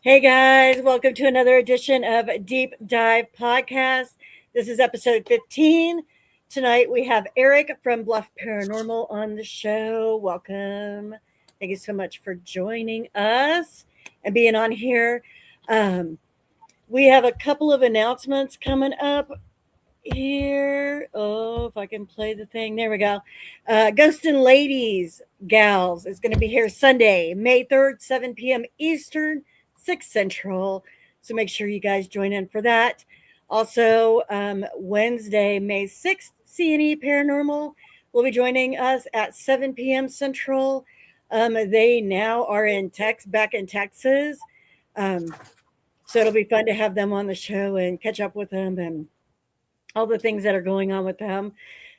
Hey guys, welcome to another edition of Deep Dive Podcast. This is episode 15. Tonight we have Eric from Bluff Paranormal on the show. Welcome. Thank you so much for joining us and being on here. Um, we have a couple of announcements coming up here. Oh, if I can play the thing. There we go. Ghost and Ladies Gals is going to be here Sunday, May 3rd, 7 p.m. Eastern, 6 Central. So make sure you guys join in for that. Also, Wednesday, May 6th, C&E Paranormal will be joining us at 7 p.m. Central. They now are back in Texas. So it'll be fun to have them on the show and catch up with them and all the things that are going on with them.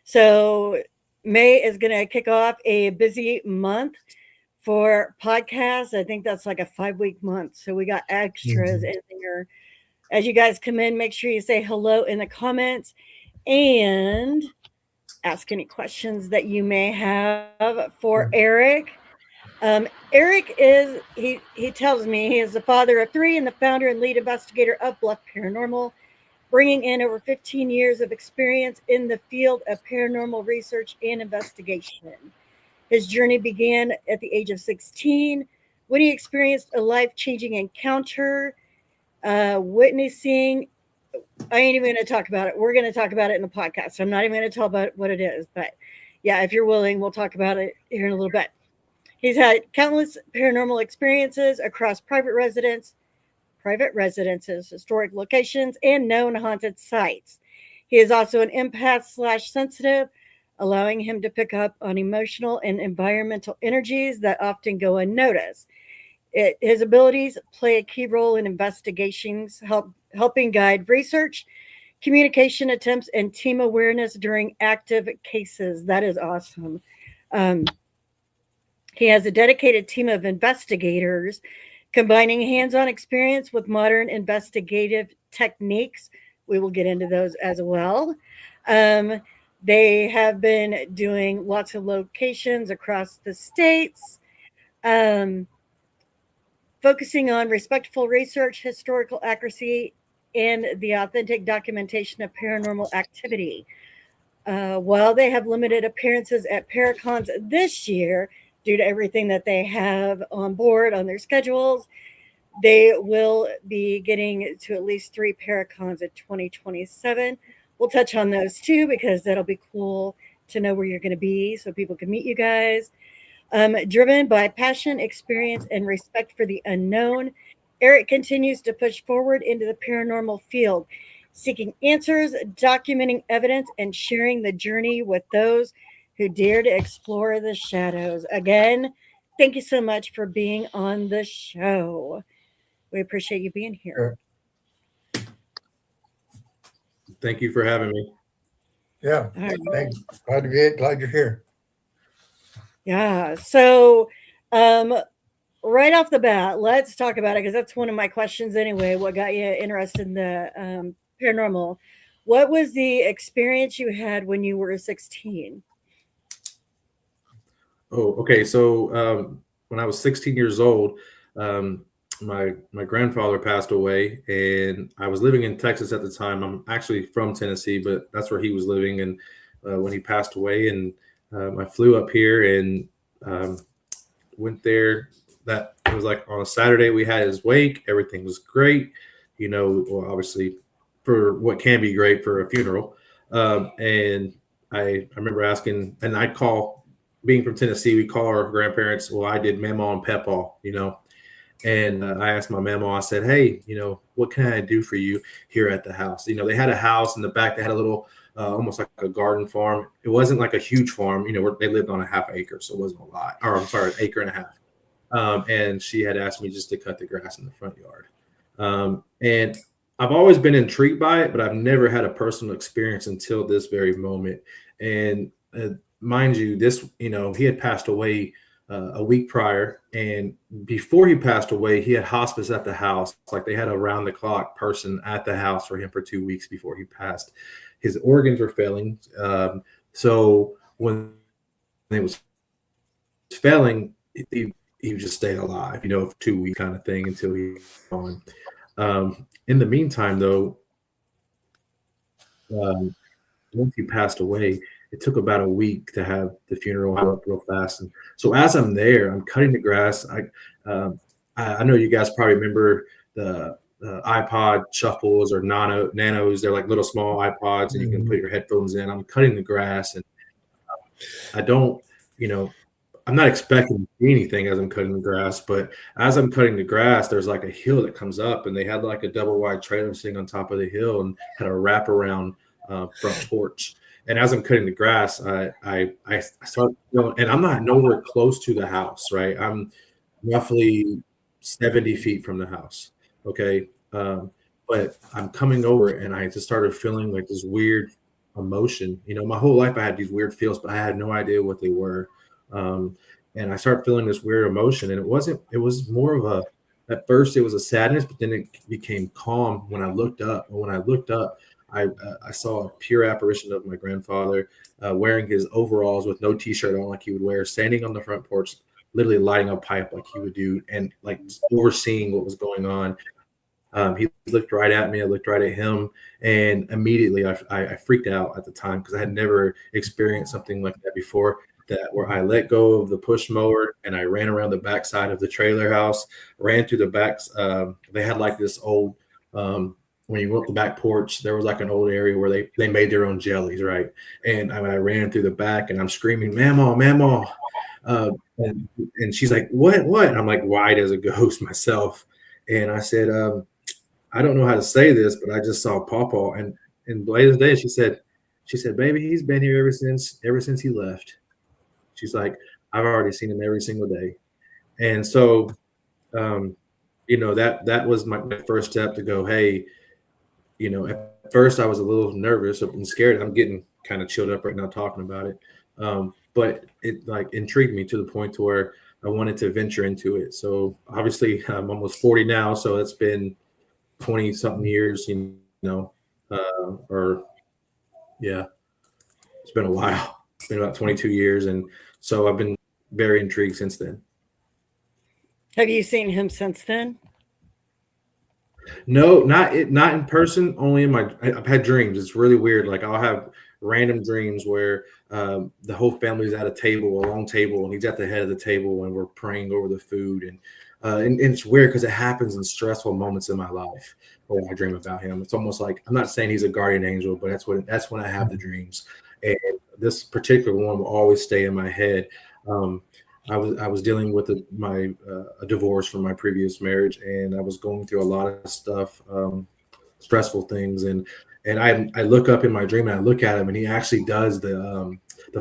So May is going to kick off a busy month for podcasts. I think that's like a 5-week month. So we got extras in there. As you guys come in, make sure you say hello in the comments and ask any questions that you may have for Eric. Eric he tells me he is the father of 3 and the founder and lead investigator of Bluff Paranormal, bringing in over 15 years of experience in the field of paranormal research and investigation. His journey began at the age of 16 when he experienced a life-changing encounter, witnessing. I ain't even going to talk about it. We're going to talk about it in the podcast. So I'm not even going to talk about what it is. But yeah, if you're willing, we'll talk about it here in a little bit. He's had countless paranormal experiences across private residences, historic locations, and known haunted sites. He is also an empath/sensitive, allowing him to pick up on emotional and environmental energies that often go unnoticed. His abilities play a key role in investigations, helping guide research, communication attempts, and team awareness during active cases. That is awesome. Um, he has a dedicated team of investigators combining hands-on experience with modern investigative techniques. We will get into those as well. Um, they have been doing lots of locations across the states, um, focusing on respectful research, historical accuracy, and the authentic documentation of paranormal activity. While they have limited appearances at Paracons this year due to everything that they have on board on their schedules, they will be getting to at least 3 Paracons in 2027. We'll touch on those too because that'll be cool to know where you're going to be so people can meet you guys. Driven by passion, experience, and respect for the unknown, Eric continues to push forward into the paranormal field, seeking answers, documenting evidence, and sharing the journey with those who dare to explore the shadows. Again, thank you so much for being on the show. We appreciate you being here. Thank you for having me. Yeah, thanks. Glad you're here. Yeah. So, right off the bat, let's talk about it because that's one of my questions anyway. What got you interested in the paranormal? What was the experience you had when you were 16? Oh, okay. So when I was 16 years old, my grandfather passed away, and I was living in Texas at the time. I'm actually from Tennessee, but that's where he was living. And when he passed away, and I flew up here and went there. That it was like on a Saturday. We had his wake. Everything was great. Well, obviously for what can be great for a funeral. And I remember asking, and I call. Being from Tennessee, we call our grandparents. Well, I did Mama and Papa, and I asked my mama. I said, "Hey, what can I do for you here at the house?" They had a house in the back. They had a little, almost like a garden farm. It wasn't like a huge farm, where they lived on a half acre, so it wasn't a lot. Or I'm sorry, an acre and a half. And she had asked me just to cut the grass in the front yard. And I've always been intrigued by it, but I've never had a personal experience until this very moment. And mind you, he had passed away a week prior. And before he passed away, he had hospice at the house. Like they had a round the clock person at the house for him for 2 weeks before he passed. His organs were failing. So when it was failing, he just stayed alive, for 2 weeks kind of thing until he gone. In the meantime, though, um, once he passed away, it took about a week to have the funeral go up real fast. And so as I'm there, I'm cutting the grass. I know you guys probably remember the iPod shuffles or nanos. They're like little small iPods, and you can put your headphones in. I'm cutting the grass, and I don't, I'm not expecting to see anything as I'm cutting the grass, but as I'm cutting the grass, there's like a hill that comes up, and they had like a double wide trailer sitting on top of the hill and had a wraparound front porch. And as I'm cutting the grass, I start, and I'm not nowhere close to the house, right? I'm roughly 70 feet from the house. Okay. But I'm coming over, and I just started feeling like this weird emotion. My whole life I had these weird feels, but I had no idea what they were. And I started feeling this weird emotion, and it was more of at first it was a sadness, but then it became calm when I looked up. And when I looked up, I saw a pure apparition of my grandfather wearing his overalls with no t-shirt on like he would wear, standing on the front porch, literally lighting a pipe like he would do, and like overseeing what was going on. He looked right at me. I looked right at him, and immediately I freaked out at the time because I had never experienced something like that before. That where I let go of the push mower and I ran around the backside of the trailer house, ran through the backs. They had like this old, when you went up the back porch, there was like an old area where they made their own jellies, right? And I ran through the back, and I'm screaming, "Mama, Mama!" And she's like, "What? And I'm like white as a ghost myself, and I said, I don't know how to say this, but I just saw Pawpaw, and later day she said, "Baby, he's been here ever since he left." She's like, "I've already seen him every single day." And so, that was my first step to go, hey, at first I was a little nervous and scared. I'm getting kind of chilled up right now talking about it. But it like intrigued me to the point to where I wanted to venture into it. So obviously I'm almost 40 now. So it's been 20 something years, or yeah, it's been a while. It's been about 22 years. And so I've been very intrigued since then. Have you seen him since then? No, not in person. Only I've had dreams. It's really weird. Like I'll have random dreams where the whole family's at a long table, and he's at the head of the table, and we're praying over the food. And it's weird because it happens in stressful moments in my life where I dream about him. It's almost like, I'm not saying he's a guardian angel, but that's when I have the dreams. And this particular one will always stay in my head. I was dealing with a divorce from my previous marriage, and I was going through a lot of stuff, stressful things, and I look up in my dream and I look at him, and he actually does the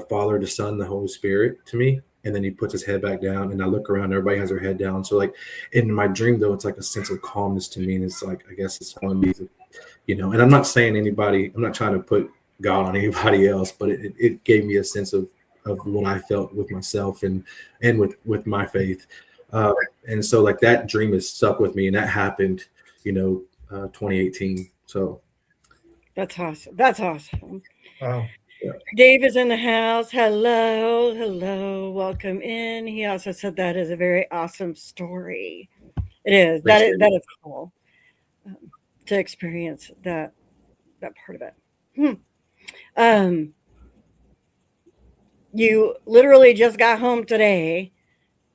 Father, the Son, the Holy Spirit to me, and then he puts his head back down, and I look around, everybody has their head down. So like in my dream though, it's like a sense of calmness to me, and it's like, I guess it's telling me that, and I'm not saying I'm not trying to put God on anybody else, but it gave me a sense of what I felt with myself and with my faith. And so like that dream has stuck with me, and that happened, 2018. So that's awesome. That's awesome. Wow. Yeah. Dave is in the house. Hello. Welcome in. He also said that is a very awesome story. It is. That is cool to experience that part of it. You literally just got home today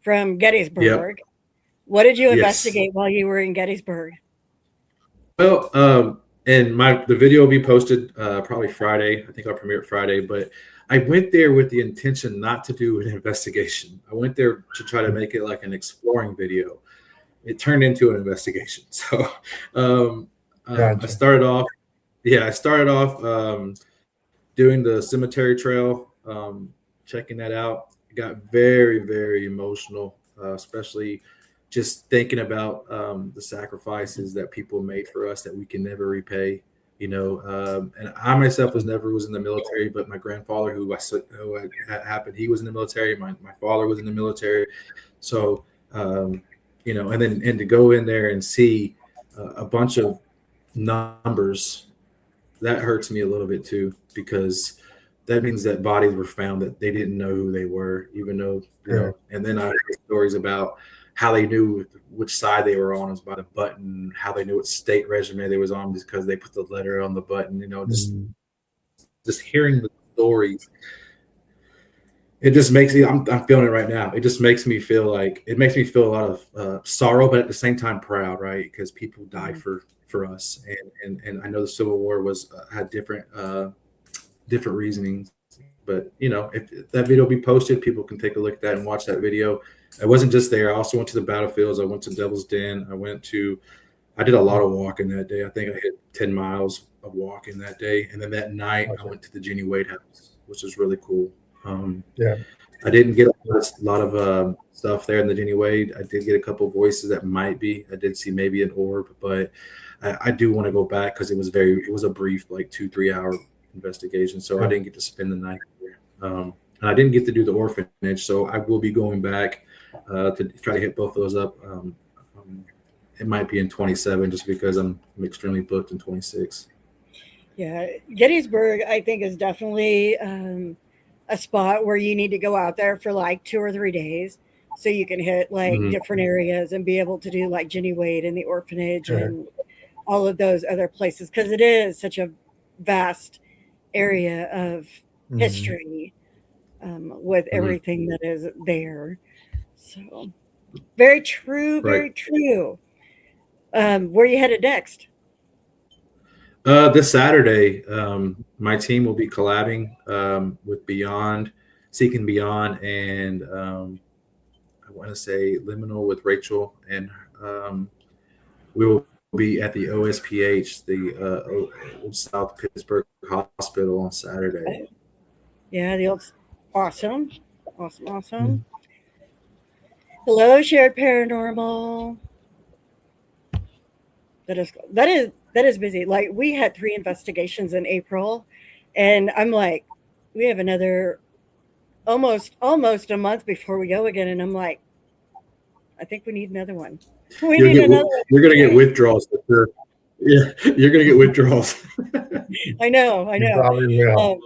from Gettysburg. Yep. What did you investigate while you were in Gettysburg? Well, and the video will be posted probably Friday. I think I'll premiere it Friday. But I went there with the intention not to do an investigation. I went there to try to make it like an exploring video. It turned into an investigation. So Gotcha. I started off doing the cemetery trail, checking that out. It got very, very emotional, especially just thinking about the sacrifices that people made for us that we can never repay. And I myself was in the military, but my grandfather, who happened, he was in the military. My father was in the military. So, and to go in there and see a bunch of numbers, that hurts me a little bit too, because that means that bodies were found that they didn't know who they were, even though, you know. And then I heard stories about how they knew which side they were on was by the button, how they knew what state regimen they was on because they put the letter on the button, you know. Just hearing the stories, it just makes me, I'm feeling it right now. It just makes me feel like, it makes me feel a lot of sorrow, but at the same time proud, right? Because people died for us, and I know the Civil War was had different reasonings, but you know, if that video be posted, people can take a look at that and watch that video. I wasn't just there. I also went to the battlefields. I went to Devil's Den. I did a lot of walking that day. I think I hit 10 miles of walking that day. And then that night I went to the Jenny Wade house, which was really cool. I didn't get a lot of stuff there in the Jenny Wade. I did get a couple of voices that might be. I did see maybe an orb, but I do want to go back because it was a brief, like 2-3 hour investigation. So I didn't get to spend the night there. And I didn't get to do the orphanage. So I will be going back to try to hit both of those up. It might be in 27 just because I'm extremely booked in 26. Yeah, Gettysburg, I think, is definitely a spot where you need to go out there for like 2 or 3 days so you can hit like different areas and be able to do like Jenny Wade and the orphanage and all of those other places, because it is such a vast area of history with everything that is there. So very true, very true. Where you headed next? This Saturday, my team will be collabing with Seeking Beyond, and I want to say Liminal with Rachel, and we will be at the OSPH, the Old South Pittsburgh Hospital, on Saturday. Yeah, the old awesome. Hello, Shared Paranormal. That is busy. Like, we had 3 investigations in April, and I'm like, we have another almost a month before we go again, and I'm like, I think we need another one. You're going to get withdrawals for sure. Yeah, you're going to get withdrawals. I know. Probably will.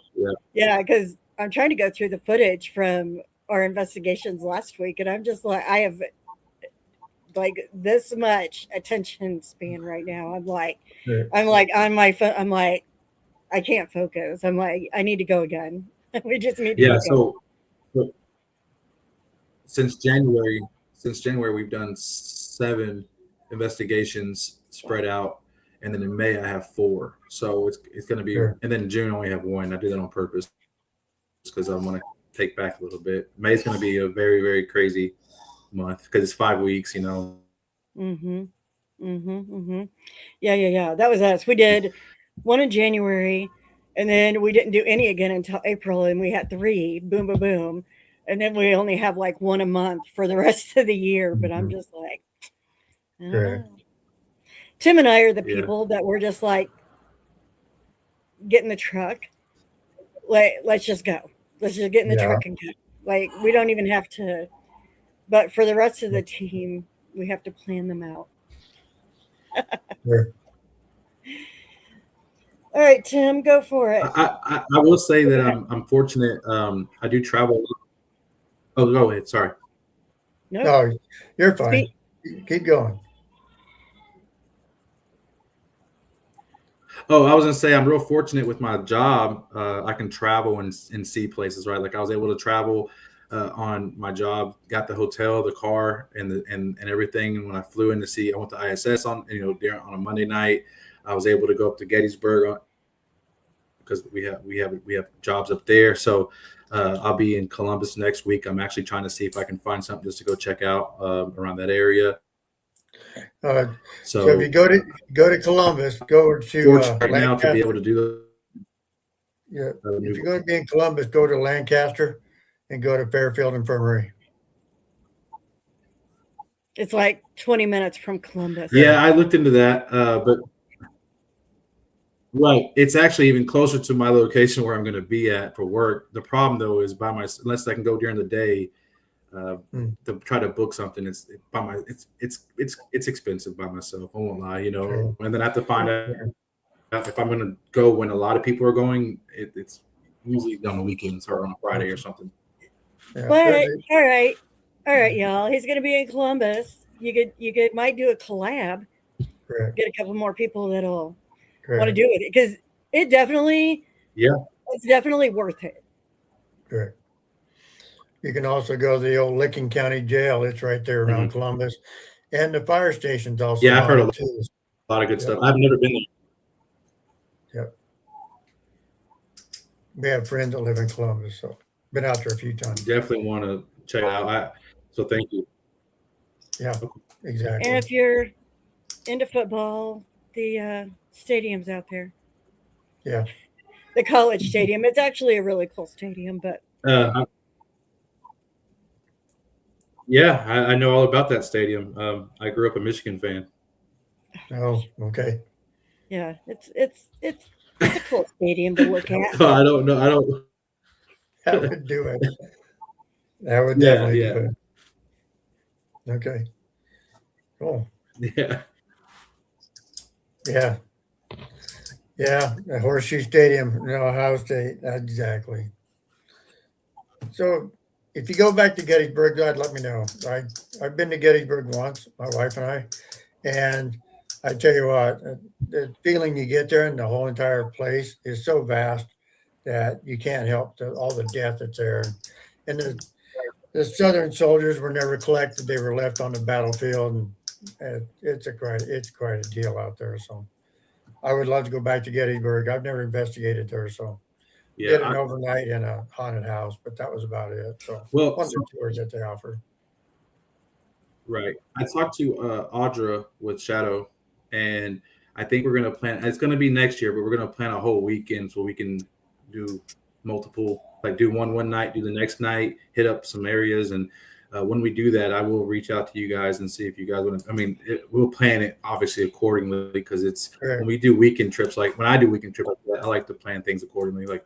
Yeah, because I'm trying to go through the footage from our investigations last week, and I'm just like, I have like this much attention span right now. I'm like on my phone. I'm like, I can't focus. I'm like, I need to go again. We just need to go. So since January, we've done 7 investigations spread out, and then in May I have 4. So it's going to be, and then in June I only have 1. I did that on purpose because I want to take back a little bit. May is going to be a very, very crazy month because it's 5 weeks, you know. Yeah. That was us. We did 1 in January, and then we didn't do any again until April, and we had 3. Boom, boom, boom. And then we only have like 1 a month for the rest of the year. But I'm just like, I don't know. Tim and I are the people that we're just like, get in the truck. Let's just go. Let's just get in the truck and go. Like, we don't even have to. But for the rest of the team, we have to plan them out. All right, Tim, go for it. I will say that I'm fortunate. I do travel. Oh, go ahead. Sorry. No, you're fine. Keep going. Oh, I was gonna say I'm real fortunate with my job. I can travel and see places, right? Like I was able to travel on my job, got the hotel, the car, and everything. And when I flew in to see, I went to ISS on a Monday night. I was able to go up to Gettysburg because we have jobs up there. So I'll be in Columbus next week. I'm actually trying to see if I can find something just to go check out around that area. So if you go to Columbus, go to right now to be able to do. Yeah, if you're going to be in Columbus, go to Lancaster and go to Fairfield Infirmary. It's like 20 minutes from Columbus. Yeah, I looked into that, but right, it's actually even closer to my location where I'm going to be at for work. The problem though is unless I can go during the day to try to book something, it's expensive by myself. I won't lie, and then I have to find out if I'm going to go when a lot of people are going. usually on the weekends or on a Friday or something. Yeah, But all right, y'all. He's going to be in Columbus. You might do a collab. correct, Get a couple more people that'll want to correct, do it because it's definitely worth it. correct. You can also go to the old Licking County Jail. It's right there around Columbus. And the fire station's also Yeah, I've heard on it, too. a lot of good stuff. I've never been there. Yep. We have friends that live in Columbus, so been out there a few times. Definitely want to check it out. So thank you. Yeah, exactly. And if you're into football, the stadium's out there. Yeah. The college stadium. It's actually a really cool stadium, but yeah, I know all about that stadium. I grew up a Michigan fan. Oh, okay. yeah, it's a cool stadium to look at. I don't know. I don't. That would do it. That would definitely do it. Okay. Cool. Yeah. Yeah. Yeah. The Horseshoe Stadium, Ohio State. Exactly. So if you go back to Gettysburg, God, let me know. I've been to Gettysburg once, my wife and I, and I tell you what, the feeling you get there and the whole entire place is so vast that you can't help all the death that's there. And the Southern soldiers were never collected; they were left on the battlefield, and it's quite a deal out there. So I would love to go back to Gettysburg. I've never investigated there, so. Did an overnight in a haunted house, but that was about it. So one of the tours that they offered. Right. I talked to Audra with Shadow, and I think we're going to plan. It's going to be next year, but we're going to plan a whole weekend so we can do multiple, like do one night, do the next night, hit up some areas, and when we do that, I will reach out to you guys and see if you guys want to. I mean, we'll plan it obviously accordingly because it's when we do weekend trips. Like when I do weekend trips, I like to plan things accordingly. Like.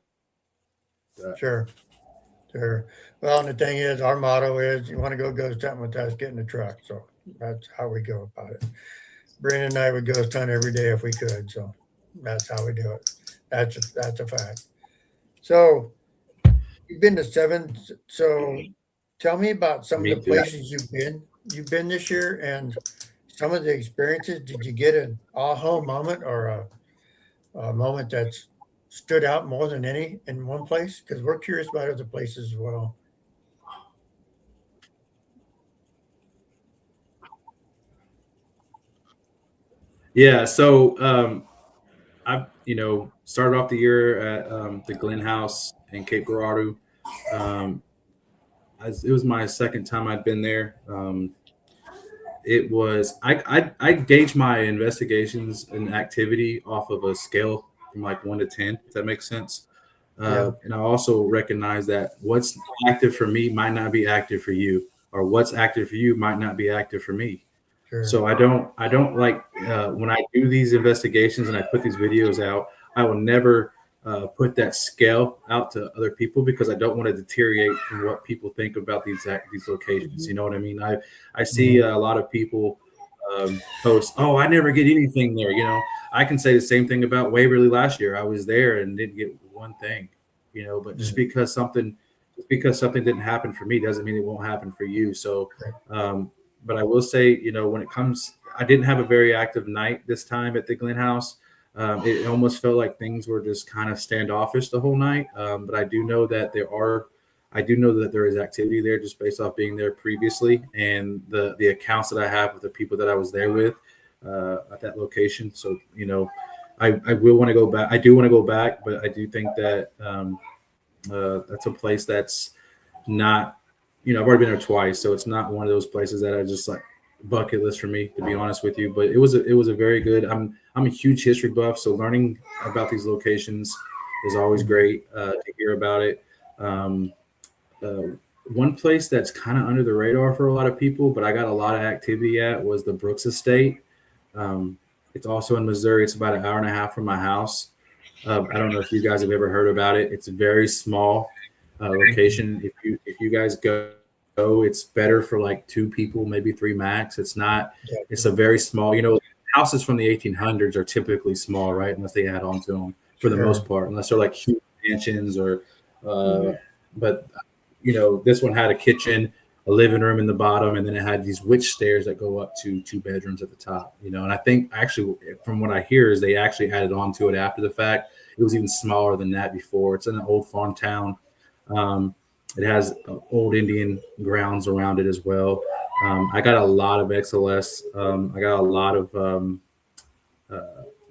Sure. Well, and the thing is, our motto is, you want to go ghost hunting with us, get in the truck. So that's how we go about it. Brandon and I would ghost hunt every day if we could. So that's how we do it. That's a fact. So you've been to 7. So tell me about some of the places you've been this year and some of the experiences. Did you get an aha moment or a moment that's stood out more than any in one place? Because we're curious about other places as well. Yeah, so I started off the year at the Glen House in Cape Girardeau. It was my second time I'd been there. It was I gauge my investigations and activity off of a scale from like 1 to 10, if that makes sense. And I also recognize that what's active for me might not be active for you, or what's active for you might not be active for me. Sure. So I don't like when I do these investigations and I put these videos out, I will never put that scale out to other people because I don't want to deteriorate from what people think about these locations. You know what I mean? I see a lot of people post, "Oh, I never get anything there." I can say the same thing about Waverly last year. I was there and didn't get one thing, but just because something didn't happen for me doesn't mean it won't happen for you. So, but I will say, when it comes, I didn't have a very active night this time at the Glen House. It almost felt like things were just kind of standoffish the whole night. But I do know that there is activity there just based off being there previously and the accounts that I have with the people that I was there with at that location. So, I will want to go back. I do want to go back, but I do think that that's a place that's not, I've already been there twice. So it's not one of those places that I just like bucket list for me, to be honest with you. But it was a very good, I'm a huge history buff. So learning about these locations is always great to hear about it. One place that's kind of under the radar for a lot of people, but I got a lot of activity at was the Brooks Estate. It's also in Missouri. It's about an hour and a half from my house. I don't know if you guys have ever heard about it. It's a very small location. If you guys go, it's better for like 2 people, maybe 3 max. It's a very small, houses from the 1800s are typically small, right? Unless they add on to them for the most part, unless they're like huge mansions or But this one had a kitchen, a living room in the bottom, and then it had these witch stairs that go up to 2 bedrooms at the top. And I think actually, from what I hear, is they actually added on to it after the fact. It was even smaller than that before. It's in an old farm town. It has old Indian grounds around it as well. I got a lot of XLS. I got a lot of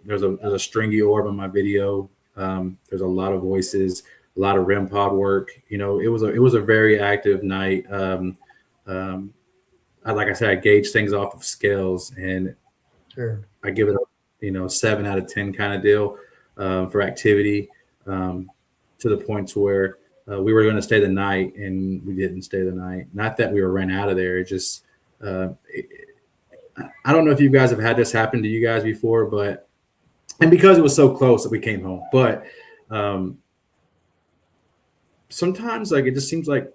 there's a stringy orb on my video. There's a lot of voices, a lot of REM pod work. It was a very active night. Like I said, I gauge things off of scales, and Sure. I give it a 7 out of 10 kind of deal for activity, to the point to where we were going to stay the night, and we didn't stay the night. Not that we were ran out of there. It just I don't know if you guys have had this happen to you guys before, and because it was so close that we came home, but sometimes like it just seems like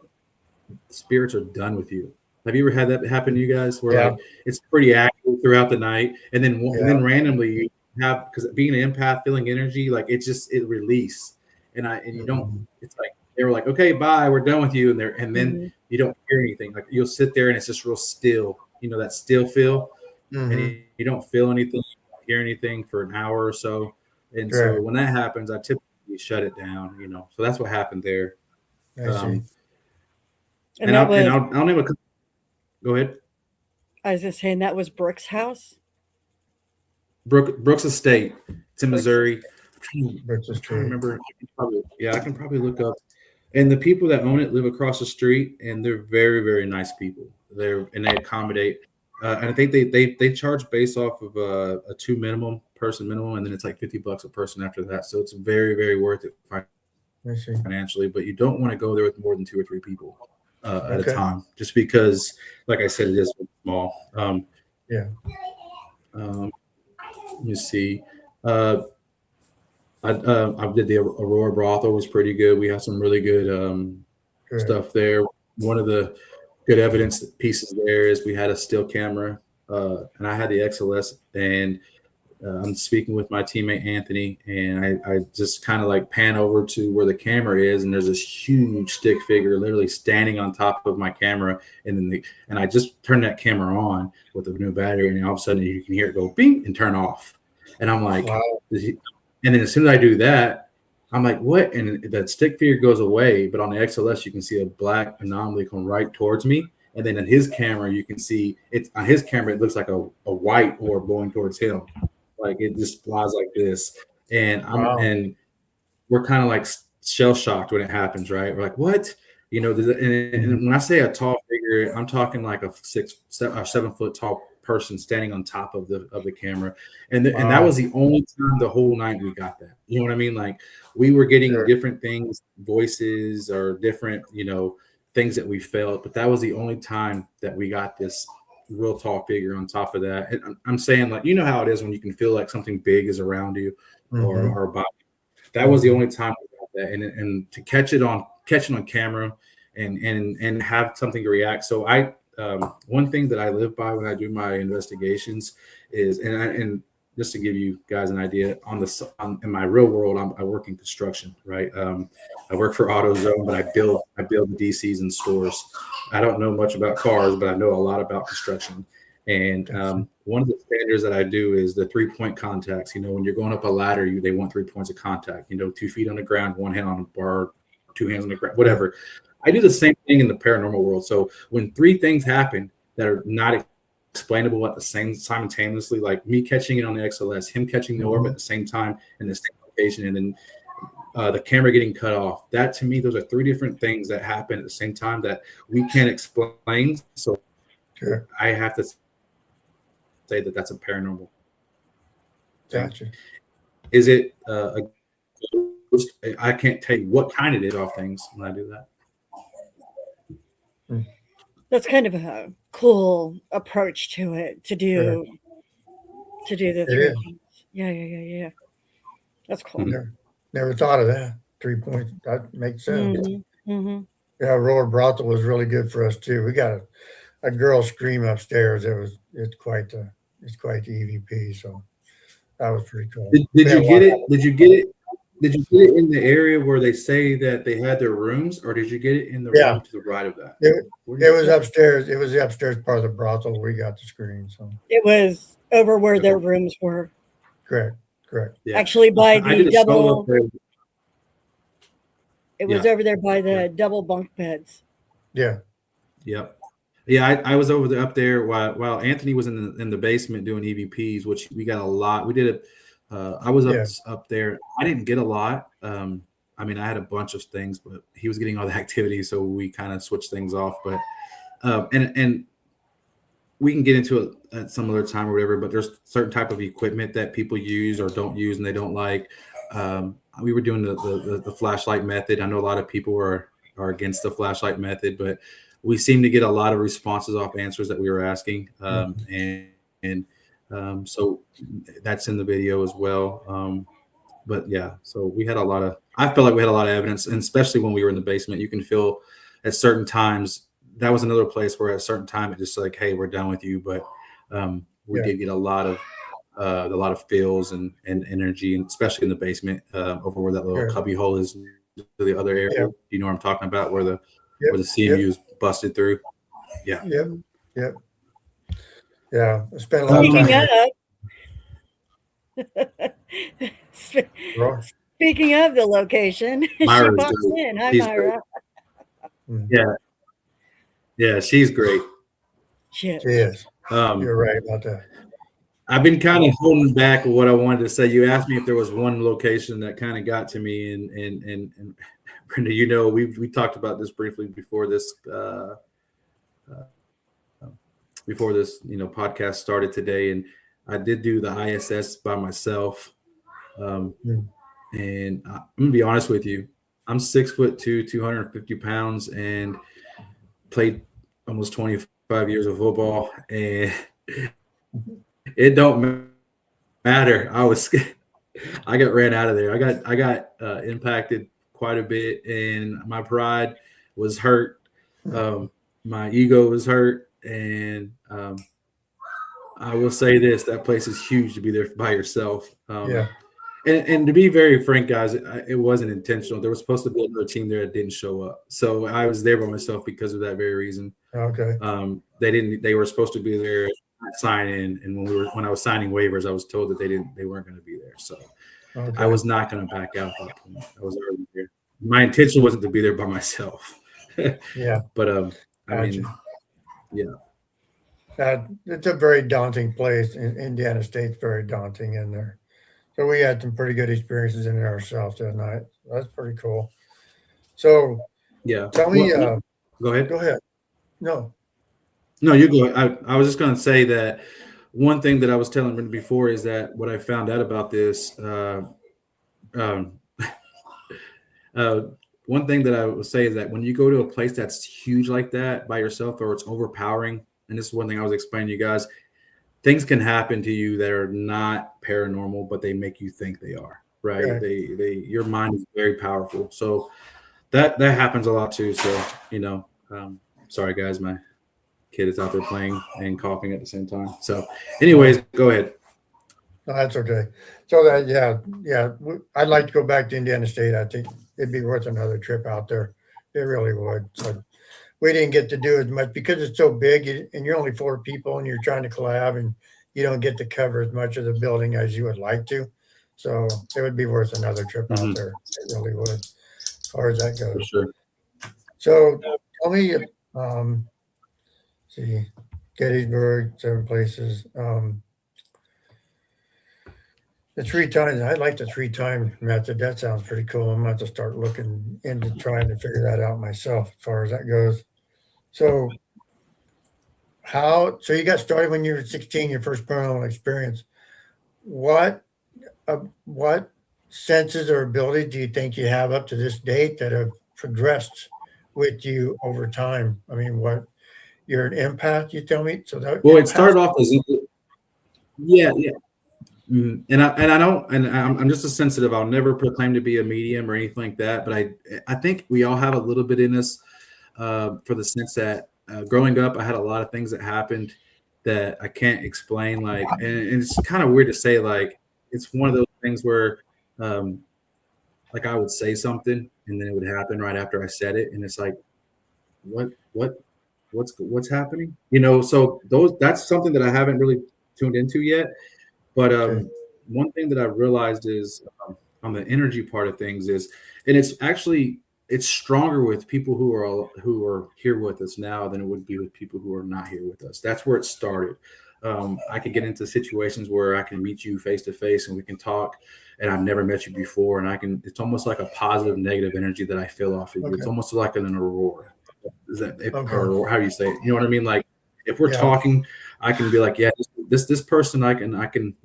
spirits are done with you. Have you ever had that happen to you guys where like it's pretty active throughout the night, and then randomly you have, because being an empath, feeling energy, like it release, and you don't. It's like they were like, okay, bye, we're done with you, and then you don't hear anything. Like you'll sit there and it's just real still. That still feel, and you don't feel anything, you don't hear anything for an hour or so, and so when that happens, I typically shut it down. So that's what happened there. And I'll name a. Go ahead. I was just saying that was Brooks' house. Brooks Estate. It's in Missouri. Brooks I Estate. can't remember. I can probably look up. And the people that own it live across the street, and they're very, very nice people. They accommodate. And I think they charge based off of a 2 person minimum, and then it's like $50 a person after that. So it's very, very worth it financially. But you don't want to go there with more than 2 or 3 people at a time, just because, like I said, it is small. Let me see. I did the Aurora brothel, was pretty good. We had some really good stuff there. One of the good evidence pieces there is we had a still camera, and I had the XLS, and I'm speaking with my teammate Anthony, and I just kind of like pan over to where the camera is, and there's this huge stick figure literally standing on top of my camera, and I just turned that camera on with a new battery, and all of a sudden you can hear it go bing and turn off, and I'm like, wow. And then as soon as I do that, I'm like, what? And that stick figure goes away, but on the XLS you can see a black anomaly come right towards me. And then in his camera, you can see it's on his camera. It looks like a white orb going towards him. Like it just flies like this, and and we're kind of like shell shocked when it happens, right? We're like, what? And when I say a tall figure, I'm talking like a 6 or 7 foot tall person standing on top of the camera, and that was the only time the whole night we got that. You know what I mean? Like we were getting different things, voices or different, things that we felt, but that was the only time that we got this real tall figure on top of that. And I'm saying, like, how it is when you can feel like something big is around you or body. That was the only time we got that, and to catch it on camera and have something to react. So one thing that I live by when I do my investigations is, and just to give you guys an idea, in my real world, I work in construction, right? I work for AutoZone, but I build the DCs and stores. I don't know much about cars, but I know a lot about construction. And one of the standards that I do is the 3-point contacts. When you're going up a ladder, they want 3 points of contact. 2 feet on the ground, 1 hand on a bar, 2 hands on the ground, whatever. I do the same thing in the paranormal world. So when 3 things happen that are not explainable at the same simultaneously, like me catching it on the XLS, him catching the orb at the same time in the same location, and then the camera getting cut off. That to me, those are 3 different things that happen at the same time that we can't explain. So I have to say that that's a paranormal. Gotcha. Is it a ghost? I can't tell you what kind it is off things when I do that. That's kind of a cool approach to it, to do the 3 points. Yeah. That's cool. Never thought of that. 3 points. That makes sense. Mm-hmm. Yeah, Aurora brothel was really good for us too. We got a girl scream upstairs. It's quite the EVP. So that was pretty cool. Did you get it? Did you get it in the area where they say that they had their rooms, or did you get it in the room to the right of that? It was upstairs. It was the upstairs part of the brothel. We got the screen. So It was over where their rooms were. correct. Yeah. Actually, by I did the a solo double. up there. It was over there by the double bunk beds. Yeah. Yep. Yeah, I was up there while Anthony was in the basement doing EVPs, which we got a lot. We did it. I was up there. I didn't get a lot. I mean, I had a bunch of things, but he was getting all the activity, so we kind of switched things off. But and we can get into it at some other time or whatever. But there's certain type of equipment that people use or don't use, and they don't like. We were doing the flashlight method. I know a lot of people are against the flashlight method, but we seem to get a lot of responses off answers that we were asking. So that's in the video as well. But yeah, so we had I felt like we had a lot of evidence, and especially when we were in the basement, you can feel at certain times. That was another place where at a certain time it just like, hey, we're done with you. But we did get a lot of feels and energy, and especially in the basement over where that little cubby hole is to the other area. Yeah. You know what I'm talking about, where the CMU is busted through. Yeah. Yep. Yeah. I spent a lot of time. Speaking of the location, she pops in. Hi, Myra. Yeah, she's great. She is. You're right about that. I've been kind of holding back what I wanted to say. You asked me if there was one location that kind of got to me, and Brenda, you know, we talked about this briefly before this podcast started today, and I did do the ISS by myself. And I'm gonna be honest with you, I'm 6'2", 250 pounds, and played almost 25 years of football, and it don't matter. I got ran out of there. I got impacted quite a bit, and my pride was hurt. My ego was hurt, and I will say this: that place is huge to be there by yourself. And to be very frank, guys, it wasn't intentional. There was supposed to be another team there that didn't show up, so I was there by myself because of that very reason. Okay. They were supposed to be there sign in, and when I was signing waivers, I was told that they weren't going to be there. So I was not going to back out at that point. I was already there. My intention wasn't to be there by myself. Yeah. But I mean, yeah. It's a very daunting place. Indiana State's very daunting in there. So we had some pretty good experiences in there ourselves that night. That's pretty cool. So yeah, tell me. Go ahead. Go ahead. No, you go. I was just going to say that one thing that I was telling you before is that what I found out about this. One thing that I would say is that when you go to a place that's huge like that by yourself, or it's overpowering, and this is one thing I was explaining to you guys, things can happen to you that are not paranormal, but they make you think they are, right? Okay. Your mind is very powerful. So that happens a lot too. So, sorry guys, my kid is out there playing and coughing at the same time. So anyways, go ahead. No, that's okay. So I'd like to go back to Indiana State. I think it'd be worth another trip out there. It really would. So we didn't get to do as much because it's so big, and you're only 4 people, and you're trying to collab, and you don't get to cover as much of the building as you would like to. So it would be worth another trip out there. It really would, as far as that goes. For sure. So tell me, Gettysburg, 7 places. The 3 times, I like the 3-time method. That sounds pretty cool. I'm going to have to start looking into trying to figure that out myself as far as that goes. So you got started when you were 16, your first paranormal experience. What senses or abilities do you think you have up to this date that have progressed with you over time? I mean, you're an empath, you tell me? It started off as And I'm just as sensitive. I'll never proclaim to be a medium or anything like that. But I think we all have a little bit in us for the sense that growing up, I had a lot of things that happened that I can't explain. And it's kind of weird to say, like, it's one of those things where like I would say something and then it would happen right after I said it, and it's like, what what what's happening? So that's something that I haven't really tuned into yet. But Okay. one thing that I realized is on the energy part of things is, and it's stronger with people who are here with us now than it would be with people who are not here with us. That's where it started. I could get into situations where I can meet you face to face and we can talk, and I've never met you before, and it's almost like a positive negative energy that I feel off of you. It's Okay. almost like an aurora. Is that Okay. or how do you say it? You know what I mean? Like if we're Yeah. talking, I can be like, yeah, this person, I can, and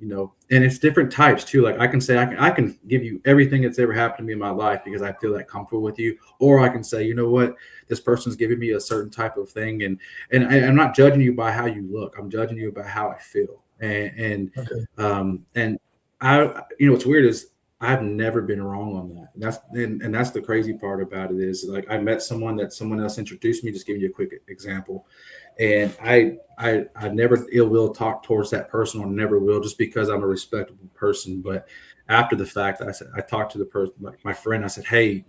it's different types too. Like I can say, I can give you everything that's ever happened to me in my life because I feel that comfortable with you. Or I can say, you know what, this person's giving me a certain type of thing, I'm not judging you by how you look. I'm judging you by how I feel. Okay. And I, what's weird is I've never been wrong on that. And that's the crazy part about it is like I met someone that someone else introduced me. Just giving you a quick example, and I never ill will talk towards that person or never will, just because I'm a respectable person. But after the fact, I talked to the person, like my friend. I said, hey,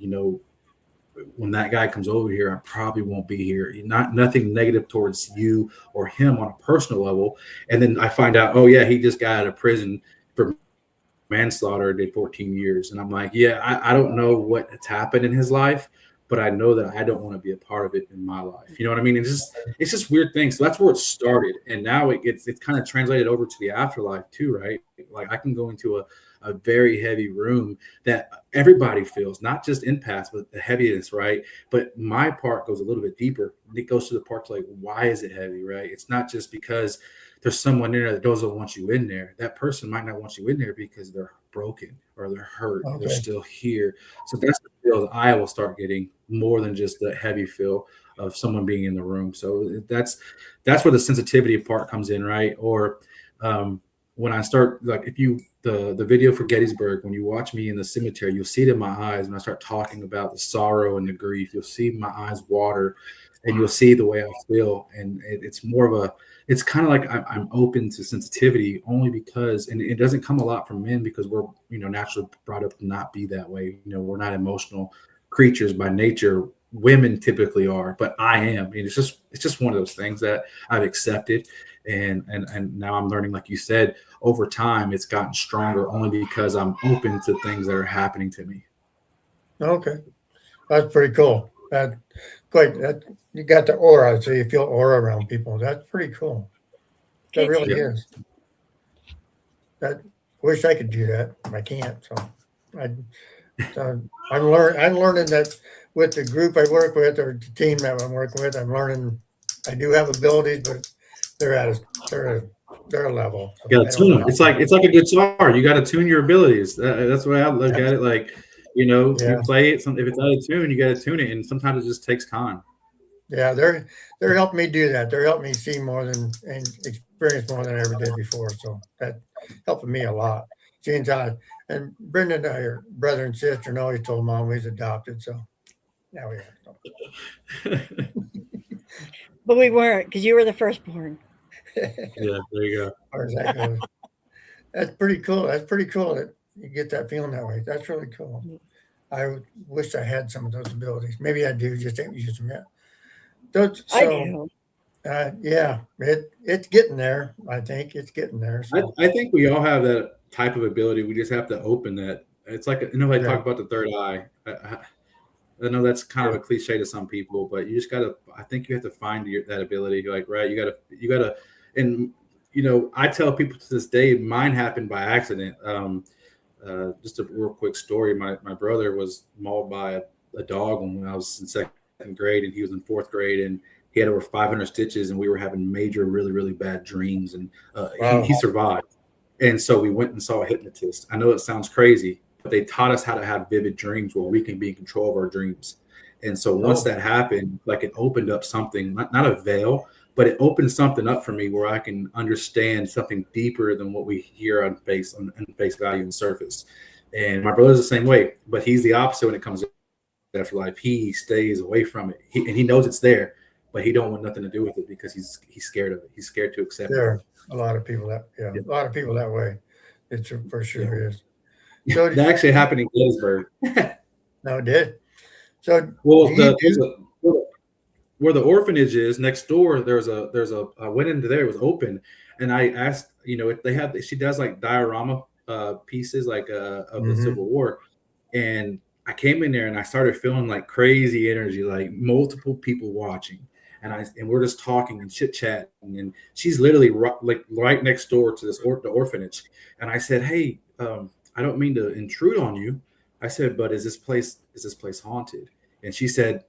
when that guy comes over here, I probably won't be here. Nothing negative towards you or him on a personal level. And then I find out, oh yeah, he just got out of prison for manslaughter, did 14 years. And I'm like, yeah, I don't know what's happened in his life, but I know that I don't want to be a part of it in my life. You know what I mean? It's just weird things. So that's where it started. And now it's kind of translated over to the afterlife too, right? Like I can go into a very heavy room that everybody feels, not just empaths, but the heaviness, right? But my part goes a little bit deeper. It goes to the part to like, why is it heavy, right? It's not just because there's someone in there that doesn't want you in there. That person might not want you in there because they're broken or they're hurt. They're Okay. still here. So that's the feel that I will start getting more than just the heavy feel of someone being in the room. So that's where the sensitivity part comes in, right? Or when I start, like if you the video for Gettysburg, when you watch me in the cemetery, you'll see it in my eyes when I start talking about the sorrow and the grief. You'll see my eyes water, and you'll see the way I feel. And it's more of a, it's kind of like I'm open to sensitivity only because, and it doesn't come a lot from men because we're naturally brought up to not be that way. We're not emotional creatures by nature. Women typically are, but I am. I mean, it's just one of those things that I've accepted, and now I'm learning, like you said, over time it's gotten stronger only because I'm open to things that are happening to me. Okay. That's pretty cool. That you got the aura, so you feel aura around people. That's pretty cool. That Okay. really Yeah. is. That wish I could do that. I can't. I, I'm learning that with the group I work with or the team that I'm working with. I'm learning. I do have abilities, but they're at a they're a, they're a level. So You I gotta don't tune know them. how It's like to. it's like a guitar. You got to tune your abilities. That's the way I look Yeah. at it. Like, you Yeah. play it. If it's out of tune, you got to tune it, and sometimes it just takes time. Yeah. They're helping me do that. They're helping me see more than and experience more than I ever did before. So that helping me a lot. Seeing God and Brenda and I are brother and sister, and always told mom he's adopted. So now we are. So. But we weren't because you were the firstborn. Yeah, there you go. Far as that goes. That's pretty cool. That's pretty cool that you get that feeling that way. That's really cool. Wish I had some of those abilities. Maybe I do, just ain't use them yet. I So, do. yeah, it's getting there. I think it's getting there. I, So, I think we all have that type of ability. We just have to open that. It's like I yeah, talk about the third eye. I know that's kind of yeah, a cliche to some people, but you just gotta. I think you have to find that ability. Like, right, you gotta, and I tell people to this day, mine happened by accident. Just a real quick story. My brother was mauled by a dog when I was in second grade, and he was in fourth grade, and he had over 500 stitches, and we were having major, really, really bad dreams, and he wow, survived. And so we went and saw a hypnotist. I know it sounds crazy, but they taught us how to have vivid dreams where we can be in control of our dreams. And so once oh, that happened, like it opened up something, not a veil, but it opened something up for me where I can understand something deeper than what we hear on face value and surface. And my brother's the same way, but he's the opposite when it comes to afterlife. He stays away from it, and he knows it's there, but he don't want nothing to do with it because he's scared of it. He's scared to accept there it. are a lot of people that, yeah, Yeah, a lot of people that way. It for yeah. sure is. So That actually happened in Gettysburg. no, it did. So Well, do you there's do? where the orphanage is next door. I went into there. It was open, and I asked, if they have. She does like diorama pieces like of the Mhm. Civil War, and I came in there and I started feeling like crazy energy, like multiple people watching, and we're just talking and chit chatting, and she's literally right next door to the orphanage, and I said, hey, I don't mean to intrude on you. I said, but is this place haunted? And she said,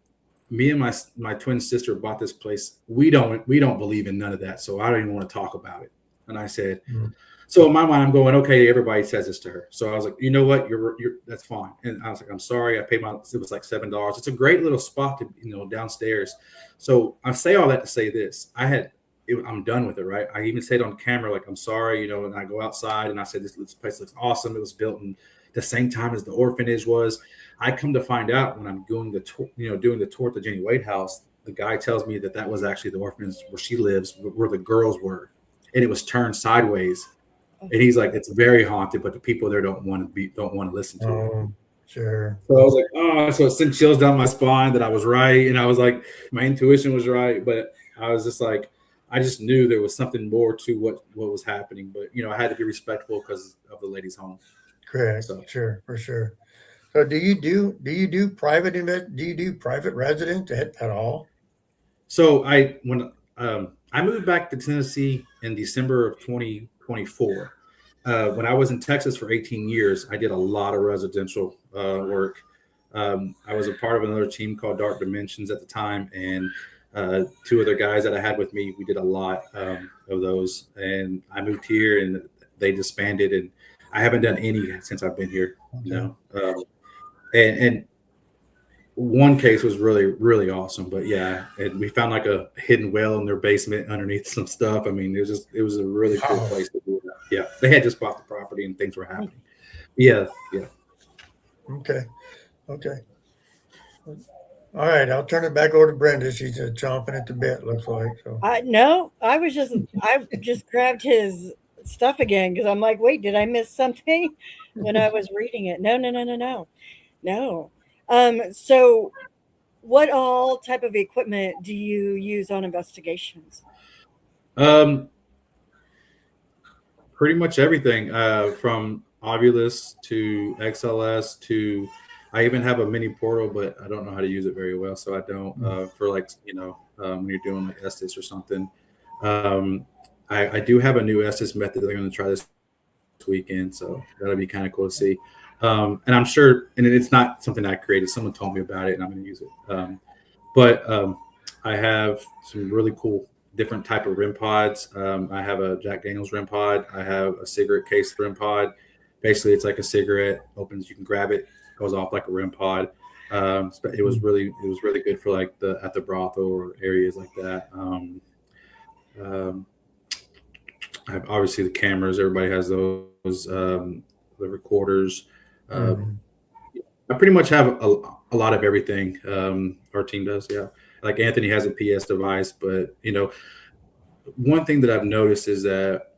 me and my twin sister bought this place. We don't believe in none of that, so I don't even want to talk about it. And I said, Mm. so in my mind, I'm going, okay, everybody says this to her. So I was like, you know what, you're that's fine. And I was like, I'm sorry, I paid it was like $7. It's a great little spot to downstairs. So I say all that to say this: I'm done with it, right? I even said on camera, like, I'm sorry, and I go outside and I said, this place looks awesome. It was built in the same time as the orphanage was. I come to find out when I'm doing the tour, doing the tour at the Jenny Wade house, the guy tells me that was actually the orphanage where she lives, where the girls were, and it was turned sideways. And he's like, it's very haunted, but the people there don't want to listen to it. Oh, sure. So I was like, oh, so it sent chills down my spine that I was right, and I was like, my intuition was right, but I was just like, I just knew there was something more to what was happening, but I had to be respectful because of the lady's home. Correct. So Sure, for sure. So do you do private residence at all? So when I moved back to Tennessee in December of 2024. When I was in Texas for 18 years, I did a lot of residential work. I was a part of another team called Dark Dimensions at the time, and two other guys that I had with me. We did a lot of those, and I moved here, and they disbanded, and I haven't done any since I've been here. Okay. And one case was really, really awesome. But yeah, and we found like a hidden well in their basement underneath some stuff. I mean, it was a really cool Wow. place to do that. Yeah, they had just bought the property and things were happening. Yeah, yeah. Okay. Okay. All right. I'll turn it back over to Brenda. She's chomping at the bit, looks like. So No, I just grabbed his stuff again because I'm like, wait, did I miss something when I was reading it? No, no, no, no, no, no. So what all type of equipment do you use on investigations? Um, Pretty much everything from Ovulus to XLS to I even have a mini portal, but I don't know how to use it very well, so I don't for like when you're doing like Estes or something. Um, I do have a new Estes method that I'm going to try this weekend, so that'll be kind of cool to see. And I'm sure, and it's not something I created. Someone told me about it, and I'm going to use it. But I have some really cool different type of REM pods. I have a Jack Daniels REM pod. I have a cigarette case REM pod. Basically, it's like a cigarette. Opens, you can grab it, goes off like a REM pod. It was really good for like at the brothel or areas like that. I have obviously the cameras. Everybody has those. The recorders. I pretty much have a lot of everything. Our team does, yeah. Like Anthony has a PS device, but one thing that I've noticed is that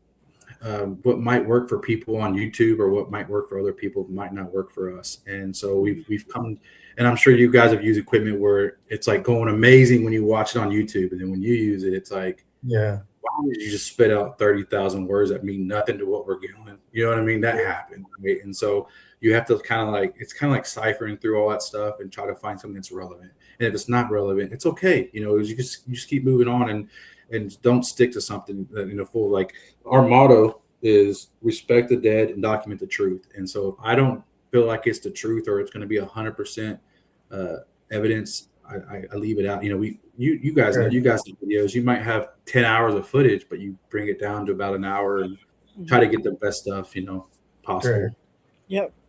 what might work for people on YouTube or what might work for other people might not work for us. And so we've come, and I'm sure you guys have used equipment where it's like going amazing when you watch it on YouTube, and then when you use it, it's like, yeah. why did you just spit out 30,000 words that mean nothing to what we're doing? You know what I mean? That happened, right? And so you have to it's kind of like ciphering through all that stuff and try to find something that's relevant. And if it's not relevant, it's okay. You just keep moving on and don't stick to something that, full. Like our motto is respect the dead and document the truth. And so if I don't feel like it's the truth or it's going to be 100% evidence, I leave it out. You guys know, you guys do videos. You might have 10 hours of footage, but you bring it down to about an hour and try to get the best stuff, possible.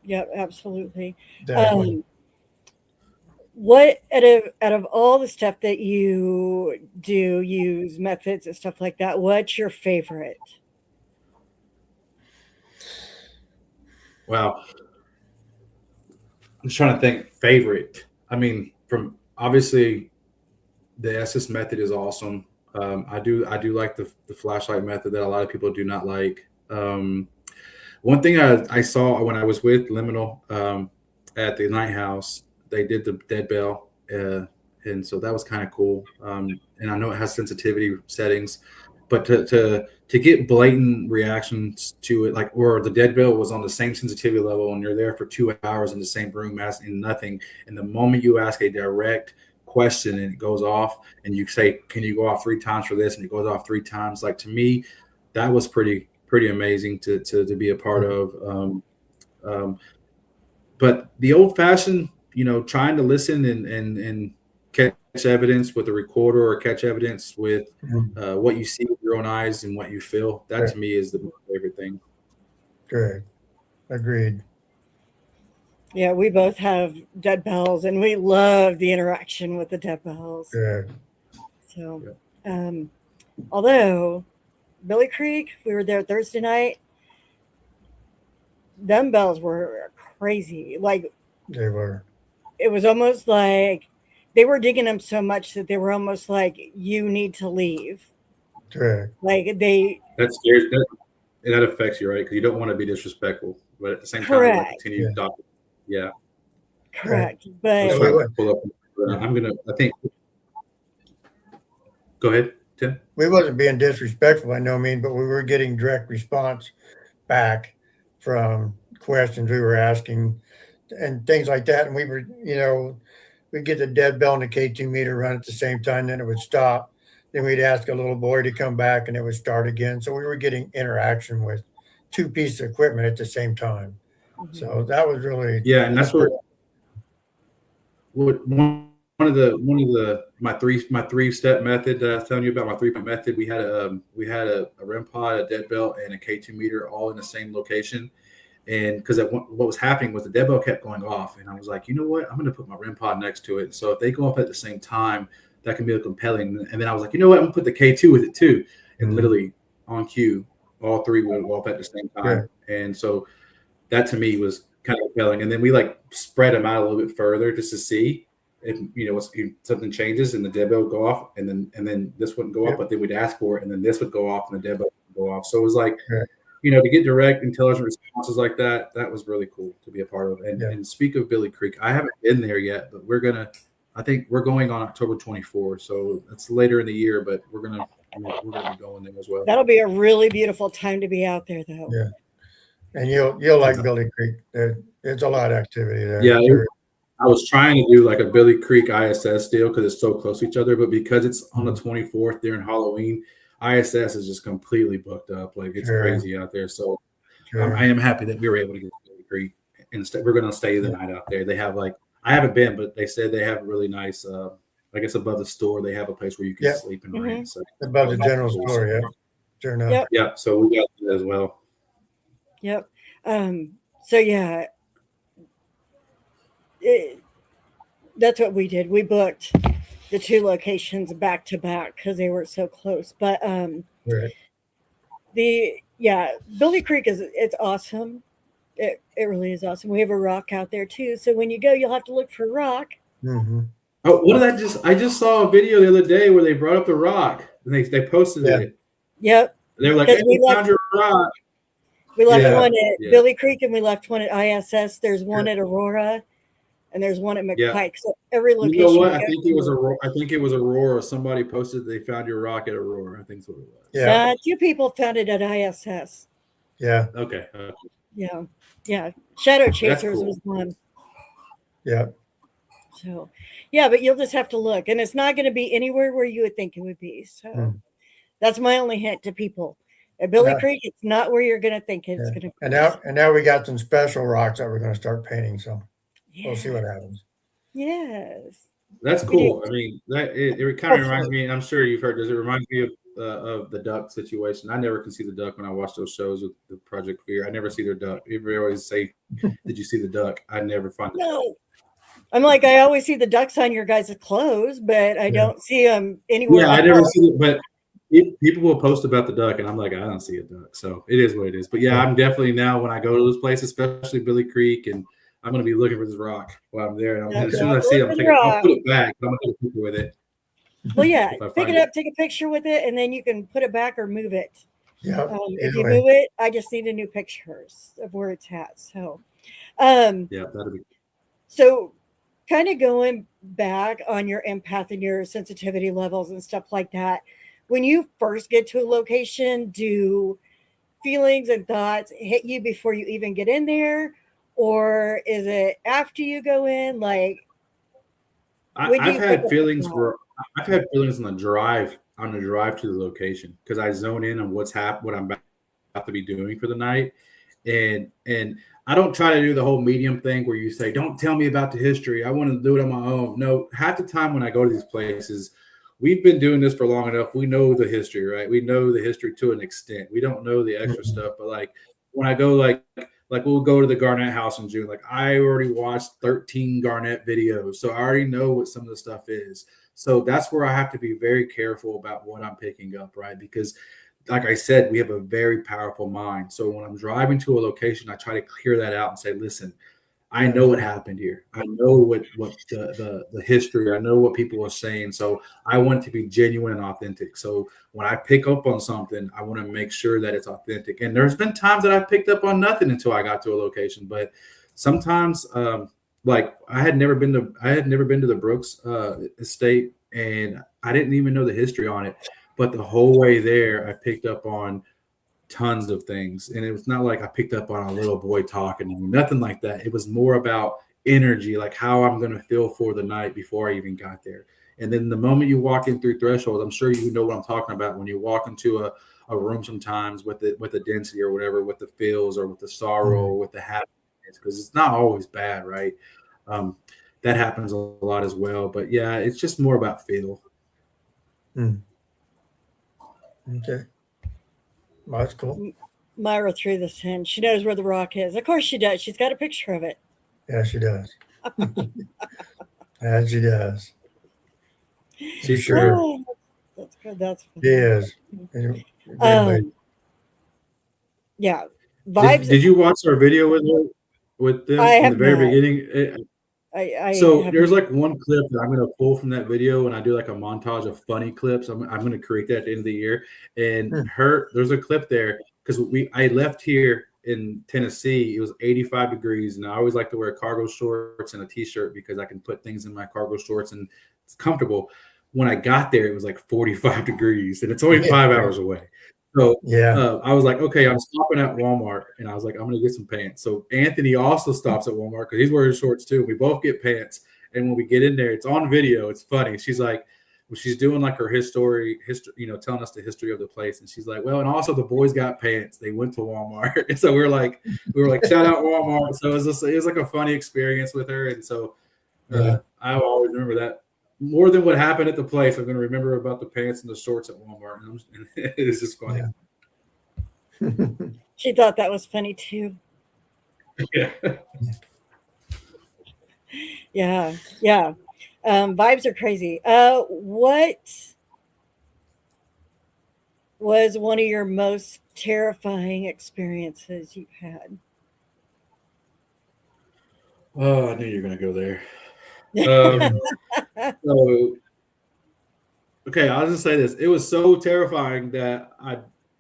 Yep, absolutely. Definitely. What out of all the stuff that you do use methods and stuff like that, what's your favorite? Wow. I'm just trying to think favorite. I mean, from obviously the SS method is awesome. I do like the flashlight method that a lot of people do not like. One thing I saw when I was with Liminal at the night house, they did the dead bell, and so that was kind of cool. And I know it has sensitivity settings, but to get blatant reactions to it, like, or the dead bell was on the same sensitivity level, and you're there for 2 hours in the same room asking nothing, and the moment you ask a direct question and it goes off, and you say, "Can you go off 3 times for this?" and it goes off 3 times, like, to me, that was pretty amazing to be a part of. But the old fashioned, trying to listen and catch evidence with a recorder, or catch evidence with what you see with your own eyes and what you feel, that to me is the favorite thing. Good. Agreed. Yeah, we both have dead bells, and we love the interaction with the dead bells. Good. So, although Billy Creek, we were there Thursday night, them bells were crazy. Like, They were. it was almost like they were digging them so much that they were almost like, you need to leave. Correct. Like, That scares that affects you, right? Because you don't want to be disrespectful, but at the same time, you want to continue to talk. Yeah. Correct. Yeah, But we would. Pull up. I think. Go ahead, Tim. We wasn't being disrespectful, I no mean, but we were getting direct response back from questions we were asking and things like that. And we were, we'd get the dead bell and the K2 meter run at the same time, then it would stop. Then we'd ask a little boy to come back and it would start again. So we were getting interaction with 2 pieces of equipment at the same time. So that was really, yeah, and that's what one of the my 3-step method that I was telling you about, my 3-point method. We had a REM pod, a dead bell, and a K2 meter all in the same location. And because what was happening was the dead bell kept going off, and I was like, you know what, I'm going to put my REM pod next to it. So if they go off at the same time, that can be compelling. And then I was like, you know what, I'm going to put the K2 with it too. And literally on cue, all 3 would go off at the same time. Yeah. And so that to me was kind of compelling. And then we spread them out a little bit further just to see if something changes, and the dead bell would go off, and then this wouldn't go off, but then we'd ask for it, and then this would go off, and the dead bell would go off. So it was like, to get direct, intelligent responses like that was really cool to be a part of. And speak of Billy Creek, I haven't been there yet, but I think we're going on October 24th, so it's later in the year, but we're gonna be going there as well. That'll be a really beautiful time to be out there, though. Yeah, and you'll like Billy Creek. There's a lot of activity there. Yeah, I was trying to do like a Billy Creek ISS deal because it's so close to each other, but because it's on the 24th during Halloween, ISS is just completely booked up. Like, it's crazy out there. So I am happy that we were able to get to Billy Creek. Instead, we're going to stay the night out there. They have I haven't been, but they said they have a really nice, I guess above the store, they have a place where you can sleep and rent. So above the general store, yeah. Sure enough. Yeah, so we got that as well. Yep. So yeah, that's what we did. We booked the 2 locations back to back because they were so close. But Billy Creek it's awesome. It really is awesome. We have a rock out there too. So when you go, you'll have to look for rock. Mm-hmm. Oh, what did I just saw a video the other day where they brought up the rock and they posted it. Yep. They were like, hey, we found your rock. We left one at Billy Creek, and we left one at ISS. There's one at Aurora, and there's one at McPike. So every location. You know what? I think it was Aurora. Somebody posted they found your rock at Aurora. I think that's what it was. Yeah. 2 people found it at ISS. Yeah. Okay. Yeah. Shadow Chasers was one. Yeah. So, but you'll just have to look, and it's not going to be anywhere where you would think it would be. So that's my only hint to people. At Billy Creek, it's not where you're going to think it's going to be. And now we got some special rocks that we're going to start painting. So we'll see what happens. Yes. That's cool. I mean, it kind of reminds me, and I'm sure you've heard this, it reminds me of the duck situation. I never can see the duck when I watch those shows with the Project Fear. I never see their duck. People always say, did you see the duck? I never find it. No. I'm like, I always see the ducks on your guys' clothes, but I don't see them anywhere. Yeah, I never see it, but people will post about the duck, and I'm like, I don't see a duck. So it is what it is. But yeah, I'm definitely now when I go to those places, especially Billy Creek, and I'm going to be looking for this rock while I'm there. And as soon as I see it, I'll put it back. I'm going to take a picture with it. Well, yeah, pick it up, take a picture with it, and then you can put it back or move it. Yeah. If you Anyway, move it, I just need a new pictures of where it's at. So, um, Yeah, that'd be. so kind of going back on your empath and your sensitivity levels and stuff like that. When you first get to a location, do feelings and thoughts hit you before you even get in there, or is it after you go in? Like, when do I've you pick had up the feelings thought? where I've had feelings on the drive to the location because I zone in on what I'm about to be doing for the night, and I don't try to do the whole medium thing where you say, "Don't tell me about the history. I want to do it on my own." No, half the time when I go to these places, we've been doing this for long enough. We know the history, right? We know the history to an extent. We don't know the extra mhm. stuff, but like when I go like we'll go to the Garnett house in June. Like I already watched 13 Garnett videos, so I already know what some of the stuff is. So that's where I have to be very careful about what I'm picking up, right? Because like I said, we have a very powerful mind. So when I'm driving to a location, I try to clear that out and say, listen, I know what happened here. I know what the history. I know what people are saying. So I want it to be genuine and authentic. So when I pick up on something, I want to make sure that it's authentic. And there's been times that I picked up on nothing until I got to a location. But sometimes, like I had never been to the Brooks estate, and I didn't even know the history on it. But the whole way there, I picked up on tons of things. And it was not like I picked up on a little boy talking to me, nothing like that. It was more about energy, like how I'm going to feel for the night before I even got there. And then the moment you walk in through thresholds, I'm sure you know what I'm talking about when you walk into a room sometimes with the density or whatever, with the feels or with the sorrow or with the happiness, because it's not always bad, right? Um, that happens a lot as well. But yeah, it's just more about feel. Mm. Okay. Well, that's cool. Myra threw this in. She knows where the rock is. Of course she does. She's got a picture of it. Yeah, she does. Yeah, she does. For She's sure. sure. Oh, that's good. That's She funny. is. And a great lady. Um, yeah, Did vibes. Did you watch our video with I them in the have very not. beginning? I So have there's not. like one clip that I'm going to pull from that video, and I do like a montage of funny clips. I'm going to create that at the end of the year. And Hmm. there's a clip there because I left here in Tennessee. It was 85 degrees, and I always like to wear cargo shorts and a t-shirt because I can put things in my cargo shorts and it's comfortable. When I got there, it was like 45 degrees, and it's only Yeah. 5 hours away. So Yeah. I was like, okay, I'm stopping at Walmart, and I was like, I'm gonna get some pants. So Anthony also stops at Walmart because he's wearing shorts too. We both get pants, and when we get in there, it's on video. It's funny. She's like, well, she's doing like her history, telling us the history of the place, and she's like, well, and also the boys got pants. They went to Walmart, and so we were like, shout out Walmart. So it was like a funny experience with her, and so Yeah. I always remember that. More than what happened at the place, I'm going to remember about the pants and the shorts at Walmart. And it's just funny. Yeah. She thought that was funny too. Yeah. Yeah, yeah. Vibes are crazy. What was one of your most terrifying experiences you've had? Oh, I knew you were going to go there. Um, so, okay, I'll just say this. It was so terrifying that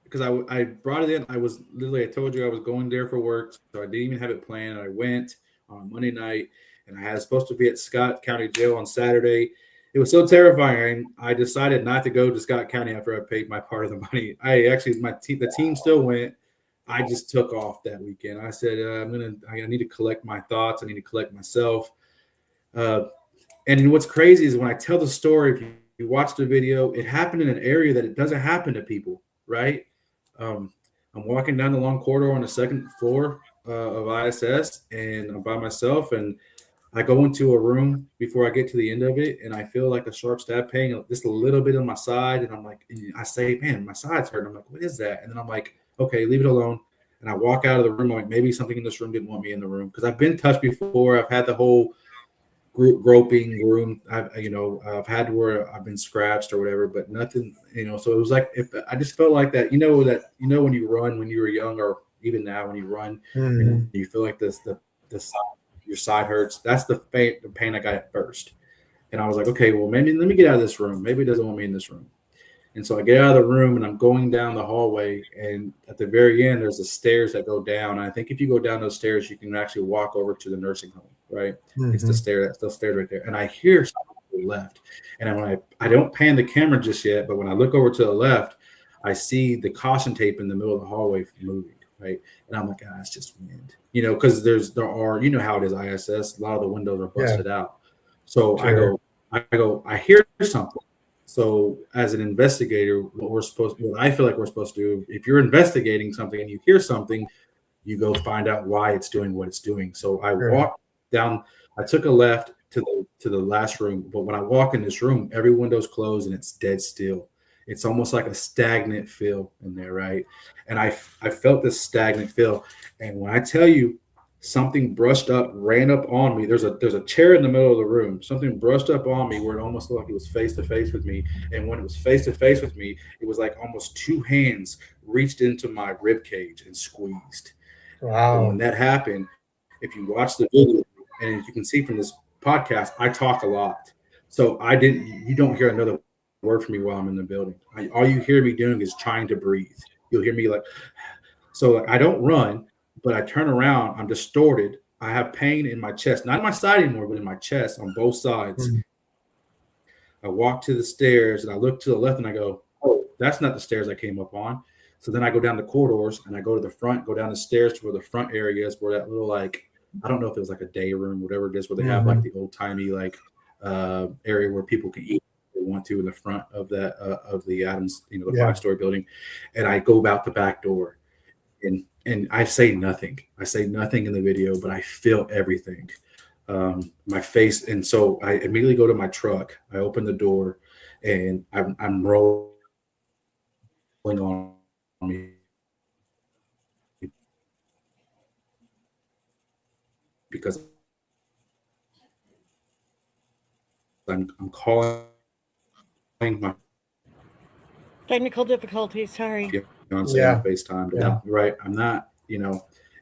because I brought it in. I was literally, I told you I was going there for work. So I didn't even have it planned. I went on Monday night and I was supposed to be at Scott County Jail on Saturday. It was so terrifying. I decided not to go to Scott County after I paid my part of the money. The team still went. I just took off that weekend. I said, I need to collect my thoughts. I need to collect myself. Uh, and what's crazy is when I tell the story, if you watch the video, it happened in an area that it doesn't happen to people, right? Um, I'm walking down the long corridor on the second floor of ISS, and I'm by myself, and I go into a room before I get to the end of it, and I feel like a sharp stab pain, just a little bit on my side, and I'm like, and I say, man, my side's hurting. I'm like, what is that? And then I'm like, okay, leave it alone. And I walk out of the room. I'm like, maybe something in this room didn't want me in the room because I've been touched before. I've had the whole groping room. I've had where I've been scratched or whatever, but nothing, so it was like, if I just felt like that, when you run, when you were young, or even now when you run and Mhm. you feel like the side, your side hurts. That's the pain I got at first. And I was like, okay, well, maybe let me get out of this room. Maybe it doesn't want me in this room. And so I get out of the room and I'm going down the hallway. And at the very end, there's the stairs that go down. And I think if you go down those stairs, you can actually walk over to the nursing home, right? It's the stair, that's the stair right there. And I hear something to the left. And when I don't pan the camera just yet, but when I look over to the left, I see the caution tape in the middle of the hallway moving, right? And I'm like, ah, it's just wind, because there are, how it is ISS, a lot of the windows are busted out. So sure. I hear something. So as an investigator, what I feel like we're supposed to do, if you're investigating something and you hear something, you go find out why it's doing what it's doing. So I walked down, I took a left to the last room, but when I walk in this room, every window's closed and it's dead still. It's almost like a stagnant feel in there, right? And I felt this stagnant feel. And when I tell you, something brushed up, ran up on me. There's a chair in the middle of the room. Something brushed up on me where it almost looked like it was face to face with me. And when it was face to face with me, it was like almost two hands reached into my rib cage and squeezed. Wow. And when that happened, if you watch the video, and as you can see from this podcast, I talk a lot. So you don't hear another word from me while I'm in the building. All you hear me doing is trying to breathe. You'll hear me so I don't run. But I turn around, I'm distorted. I have pain in my chest, not in my side anymore, but in my chest on both sides. I walk to the stairs and I look to the left and I go, oh, that's not the stairs I came up on. So then I go down the corridors and I go to the front, go down the stairs to where the front area is, where that little, I don't know if it was like a day room, whatever it is, where they have like the old timey area where people can eat if they want to in the front of that of the Adams, the 5-story building. And I go out the back door. And I say nothing. I say nothing in the video, but I feel everything. My face. And so I immediately go to my truck. I open the door and I'm rolling on me. Because I'm calling my technical difficulties. Sorry. On FaceTime. Yeah. Right. I'm not,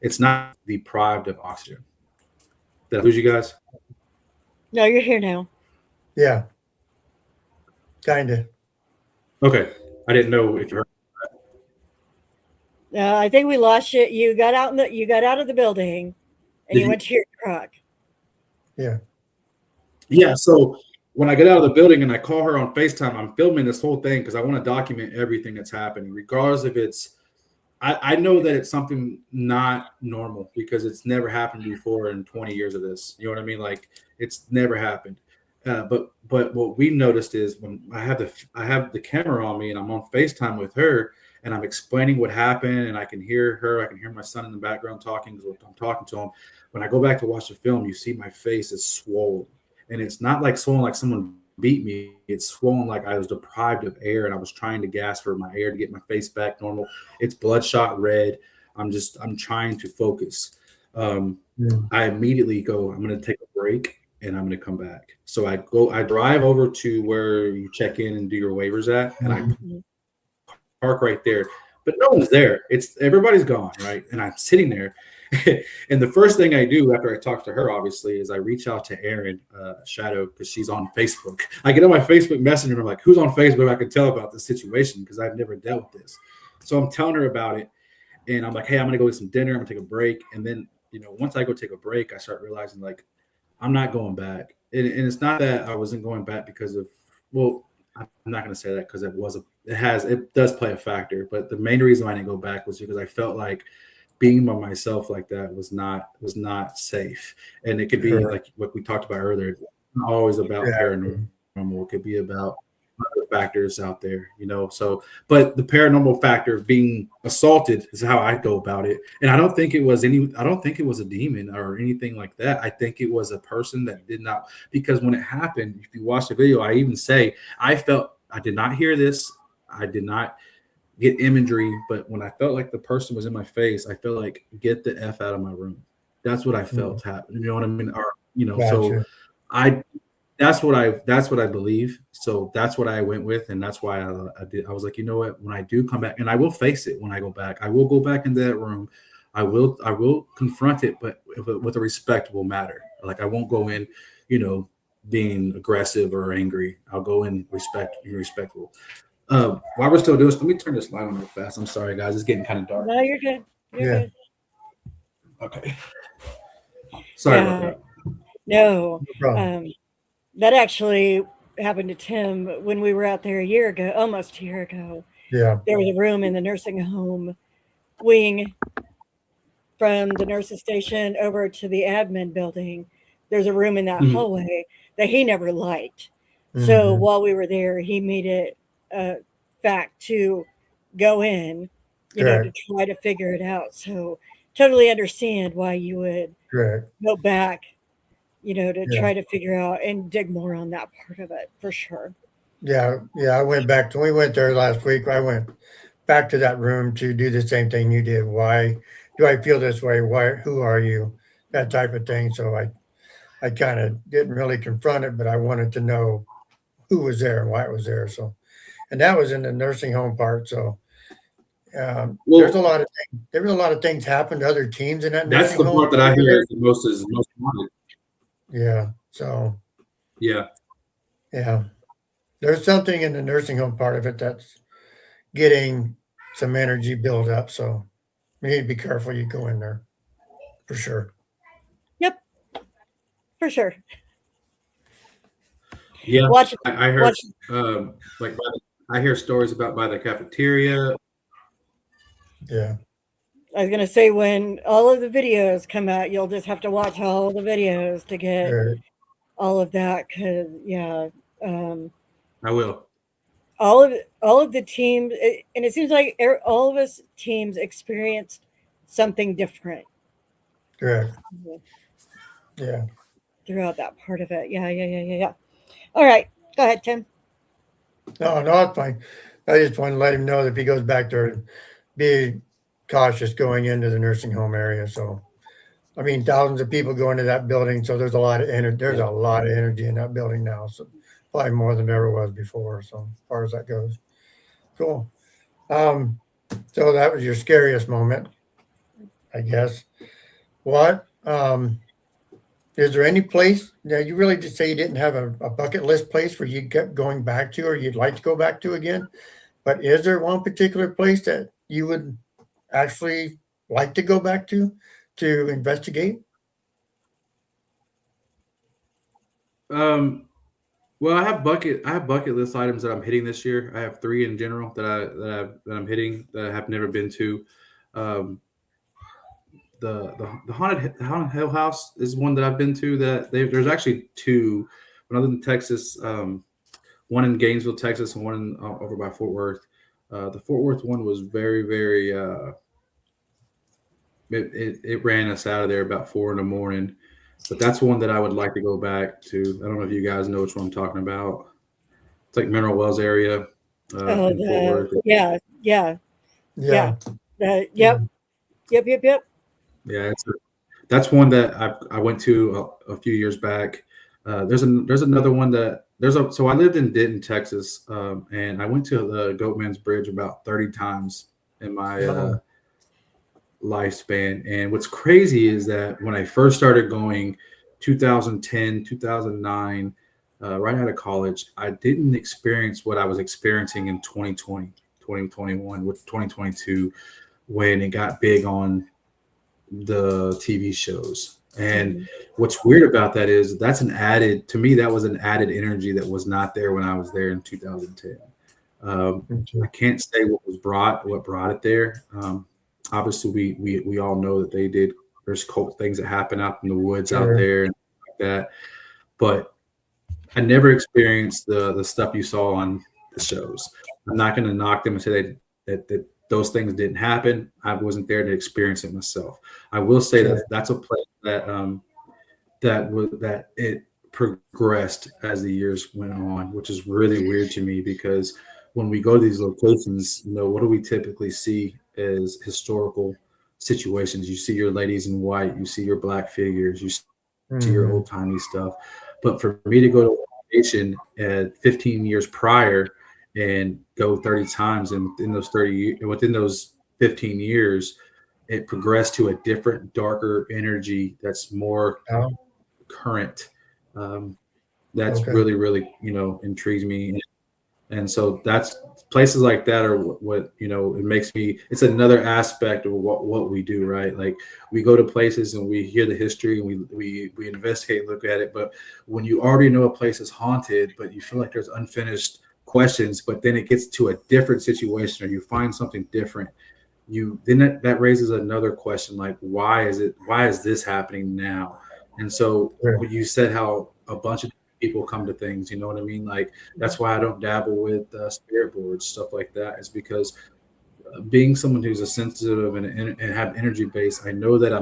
it's not deprived of oxygen. Did I lose you guys? No, you're here now. Yeah. Kinda. Okay. I didn't know if you heard that. I think we lost you. You got out of the building and you went to your truck. Yeah. Yeah. So when I get out of the building and I call her on FaceTime, I'm filming this whole thing because I want to document everything that's happening, regardless if it's, I know that it's something not normal because it's never happened before in 20 years of this. You know what I mean? Like it's never happened. But what we noticed is when I have the camera on me and I'm on FaceTime with her and I'm explaining what happened and I can hear her, I can hear my son in the background talking because I'm talking to him. When I go back to watch the film, you see my face is swollen. And it's not like swollen like someone beat me. It's swollen like I was deprived of air and I was trying to gasp for my air to get my face back normal. It's bloodshot red. I'm trying to focus. I immediately go, I'm going to take a break and I'm going to come back. So I drive over to where you check in and do your waivers at, and I park right there. But no one's there. Everybody's gone, right? And I'm sitting there. And the first thing I do after I talk to her, obviously, is I reach out to Erin Shadow because she's on Facebook. I get on my Facebook Messenger and I'm like, who's on Facebook I can tell about this situation because I've never dealt with this. So I'm telling her about it. And I'm like, hey, I'm going to go get some dinner. I'm going to take a break. And then, once I go take a break, I start realizing like, I'm not going back. And it's not that I wasn't going back because of, well, I'm not going to say that because it does play a factor. But the main reason I didn't go back was because I felt like being by myself like that was not safe. And it could be like what we talked about earlier. It's not always about paranormal. It could be about other factors out there, So, but the paranormal factor of being assaulted is how I go about it. And I don't think it was a demon or anything like that. I think it was a person that did not, because when it happened, if you watch the video, I even say, I did not hear this. I did not get imagery, but when I felt like the person was in my face, I felt like, get the F out of my room. That's what I felt happen. You know what I mean? Or, so that's what I believe. So that's what I went with. And that's why I did. I was like, you know what, when I do come back, and I will face it when I go back, I will go back into that room. I will confront it, but with a respectable manner. Like I won't go in, being aggressive or angry. I'll go in respectful. While we're still doing this, let me turn this light on real fast. I'm sorry, guys. It's getting kind of dark. No, you're good. You're Yeah. good. Okay. Sorry about that. No. No problem. That actually happened to Tim when we were out there a year ago, almost a year ago. Yeah. There was a room in the nursing home wing from the nurses station over to the admin building. There's a room in that Mhm. hallway that he never liked. So Mhm. while we were there, he made it a fact to go in, to Correct. try to figure it out. So totally understand why you would Correct. go back, to Yeah. try to figure out and dig more on that part of it for sure. Yeah. Yeah. I went back we went there last week. I went back to that room to do the same thing you did. Why do I feel this way? Who are you? That type of thing. So I kind of didn't really confront it, but I wanted to know who was there and why it was there. So, and that was in the nursing home part. So, there's a Well, lot of things. There were a lot of things happened to other teams in that that's nursing the home. part that I hear the most is most wanted. Yeah. So, Yeah. yeah, there's something in the nursing home part of it that's getting some energy build up. So, you need to be careful. You go in there for sure. Yep, for sure. Yeah. Watch, I heard watch. like I hear stories about by the cafeteria. Yeah. I was gonna say when all of the videos come out, you'll just have to watch all the videos to get Right. all of that. Cause yeah, um, I will. all of the teams, and it seems like all of us teams experienced something different Correct. Yeah. throughout that part of it. Yeah. All right, go ahead, Tim. No, no, it's fine. I just want to let him know that if he goes back there, be cautious going into the nursing home area. So, I mean, thousands of people go into that building, so there's a lot of energy. There's a lot of energy in that building now. So, probably more than there ever was before. So, as far as that goes, cool. Um, so that was your scariest moment, I guess. What? Is there any place that you really just say you didn't have a bucket list place where you kept going back to, or you'd like to go back to again? But is there one particular place that you would actually like to go back to investigate? Um, well, I have bucket list items that I'm hitting this year. I have three in general that I'm hitting that I have never been to. Um, the haunted Hill House is one that I've been to. There's actually two. When I lived in Texas, one in Gainesville, Texas, and one over by Fort Worth. The Fort Worth one was very. It ran us out of there about 4 a.m. But that's one that I would like to go back to. I don't know if you guys know which one I'm talking about. It's like Mineral Wells area Oh, in Fort Worth. yeah. Yeah. Yep. Yeah, that's one that I went to a few years back. There's another one that so I lived in Denton, Texas, and I went to the Goatman's Bridge about 30 times in my Oh, lifespan. And what's crazy is that when I first started going 2010, 2009, right out of college, I didn't experience what I was experiencing in 2020, 2021, with 2022 when it got big on the TV shows. And Mhm. what's weird about that is that was an added energy that was not there when I was there in 2010. I okay. can't say what brought it there. Obviously, we all know that there's cult things that happen out in the woods out Sure. there and like that. But I never experienced the stuff you saw on the shows. I'm not going to knock them and say that those things didn't happen. I wasn't there to experience it myself. I will say Sure. that that's a place that it progressed as the years went on, which is really weird to me because when we go to these locations, what do we typically see as historical situations? You see your ladies in white, you see your black figures, you see your Mhm. old timey stuff. But for me to go to a location at 15 years prior and go 30 times, and within those 15 years, it progressed to a different, darker energy that's more Oh, current. Um, that's okay. really, really, intrigues me. And so that's places like that are what you know, it makes me, it's another aspect of what we do, right? Like we go to places and we hear the history and we investigate and look at it. But when you already know a place is haunted, but you feel like there's unfinished questions, but then it gets to a different situation or you find something different, you then that raises another question, like why is this happening now? And so Yeah. when you said how a bunch of people come to things, you know what I mean? Like that's why I don't dabble with spirit boards, stuff like that, is because being someone who's a sensitive and have energy base, I know that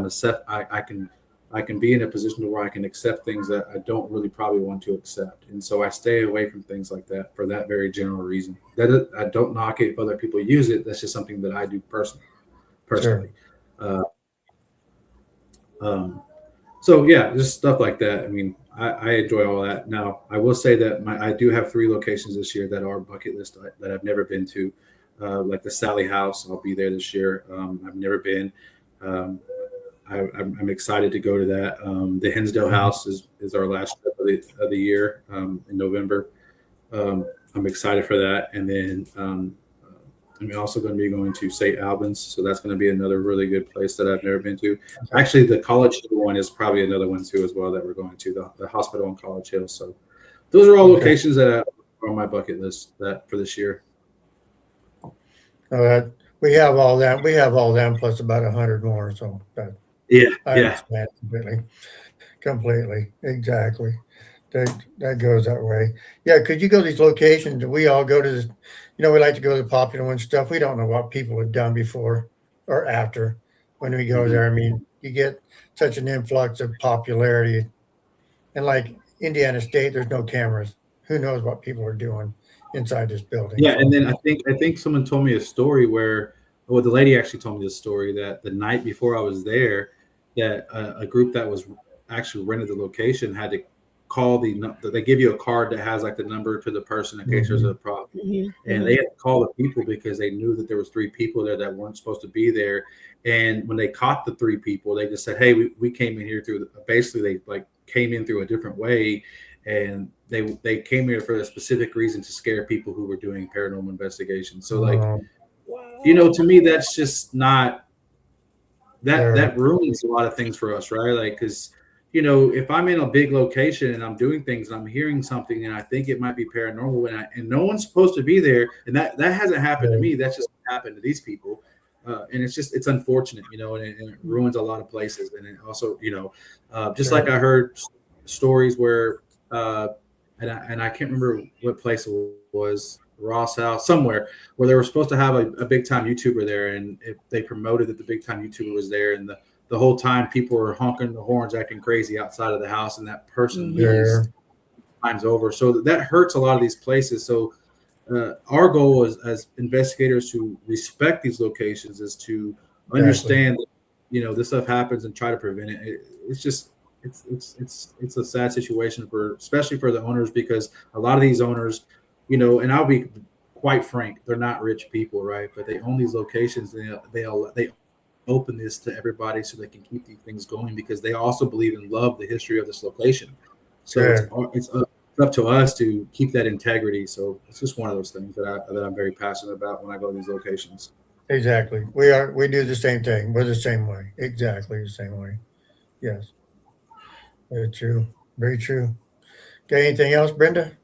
I can be in a position where I can accept things that I don't really probably want to accept, and so I stay away from things like that for that very general reason. I don't knock it if other people use it. That's just something that I do personally. Sure. Uh, um, so yeah, just stuff like that. I mean, I enjoy all that. Now, I will say that I do have 3 locations this year that are bucket list that I've never been to, like the Sally House. I'll be there this year. I've never been. Um, I'm excited to go to that. The Hinsdale House is our last trip of the year in November. I'm excited for that. And then I'm also going to be going to St. Albans. So that's going to be another really good place that I've never been to. Actually, the College Hill one is probably another one too as well that we're going to, the hospital in College Hill. So those are all locations that are on my bucket list that for this year. We have all that. We have all them plus about 100 more. So Yeah. I understand completely. Exactly. That goes that way. Yeah. Could you go to these locations? We all go to this, we like to go to the popular one stuff. We don't know what people have done before or after when we go there. I mean, you get such an influx of popularity, and like Indiana State, there's no cameras. Who knows what people are doing inside this building? Yeah, So, and then I think someone told me a story where, well, the lady actually told me this story that the night before I was there, that a group that was actually rented the location had to call they give you a card that has like the number to the person in case there's a problem, and they had to call the people because they knew that there was 3 people there that weren't supposed to be there, and when they caught the 3 people, they just said, "Hey, we came in here through." Basically, they like came in through a different way, and they came here for a specific reason to scare people who were doing paranormal investigations. So like, to me, that's just not that ruins a lot of things for us, right? Like, because if I'm in a big location and I'm doing things and I'm hearing something and I think it might be paranormal and no one's supposed to be there, and that hasn't happened to me. That's just happened to these people. And it's unfortunate, and it ruins a lot of places. And it also, just like I heard stories where, and I can't remember what place it was, Ross House, somewhere where they were supposed to have a big time YouTuber there, and they promoted that the big time YouTuber was there, and the whole time people were honking the horns, acting crazy outside of the house, and that person leaves times over. So that hurts a lot of these places. So our goal as investigators who respect these locations is to understand that, this stuff happens and try to prevent it. It's just it's a sad situation especially for the owners, because a lot of these owners, and I'll be quite frank, they're not rich people, right? But they own these locations, and they open this to everybody so they can keep these things going, because they also believe and love the history of this location. So it's up to us to keep that integrity. So it's just one of those things that I'm very passionate about when I go to these locations. Exactly. We do the same thing. We're the same way. Exactly the same way. Yes. Very true. Very true. Got anything else, Brenda?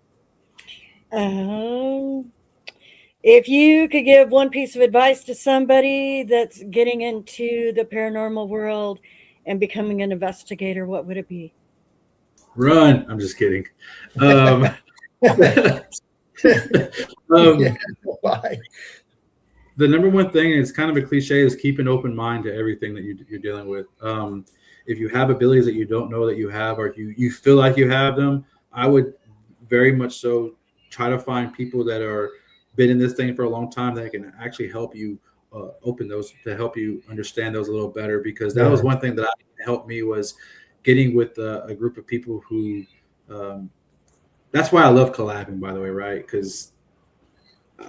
If you could give one piece of advice to somebody that's getting into the paranormal world and becoming an investigator, what would it be? Run. I'm just kidding. Why? The number one thing, and it's kind of a cliche, is keep an open mind to everything that you're dealing with. If you have abilities that you don't know that you have, or you feel like you have them, I would very much so try to find people that are been in this thing for a long time that can actually help you open those, to help you understand those a little better. Because that was one thing that helped me, was getting with a group of people who. That's why I love collabing, by the way, right? Because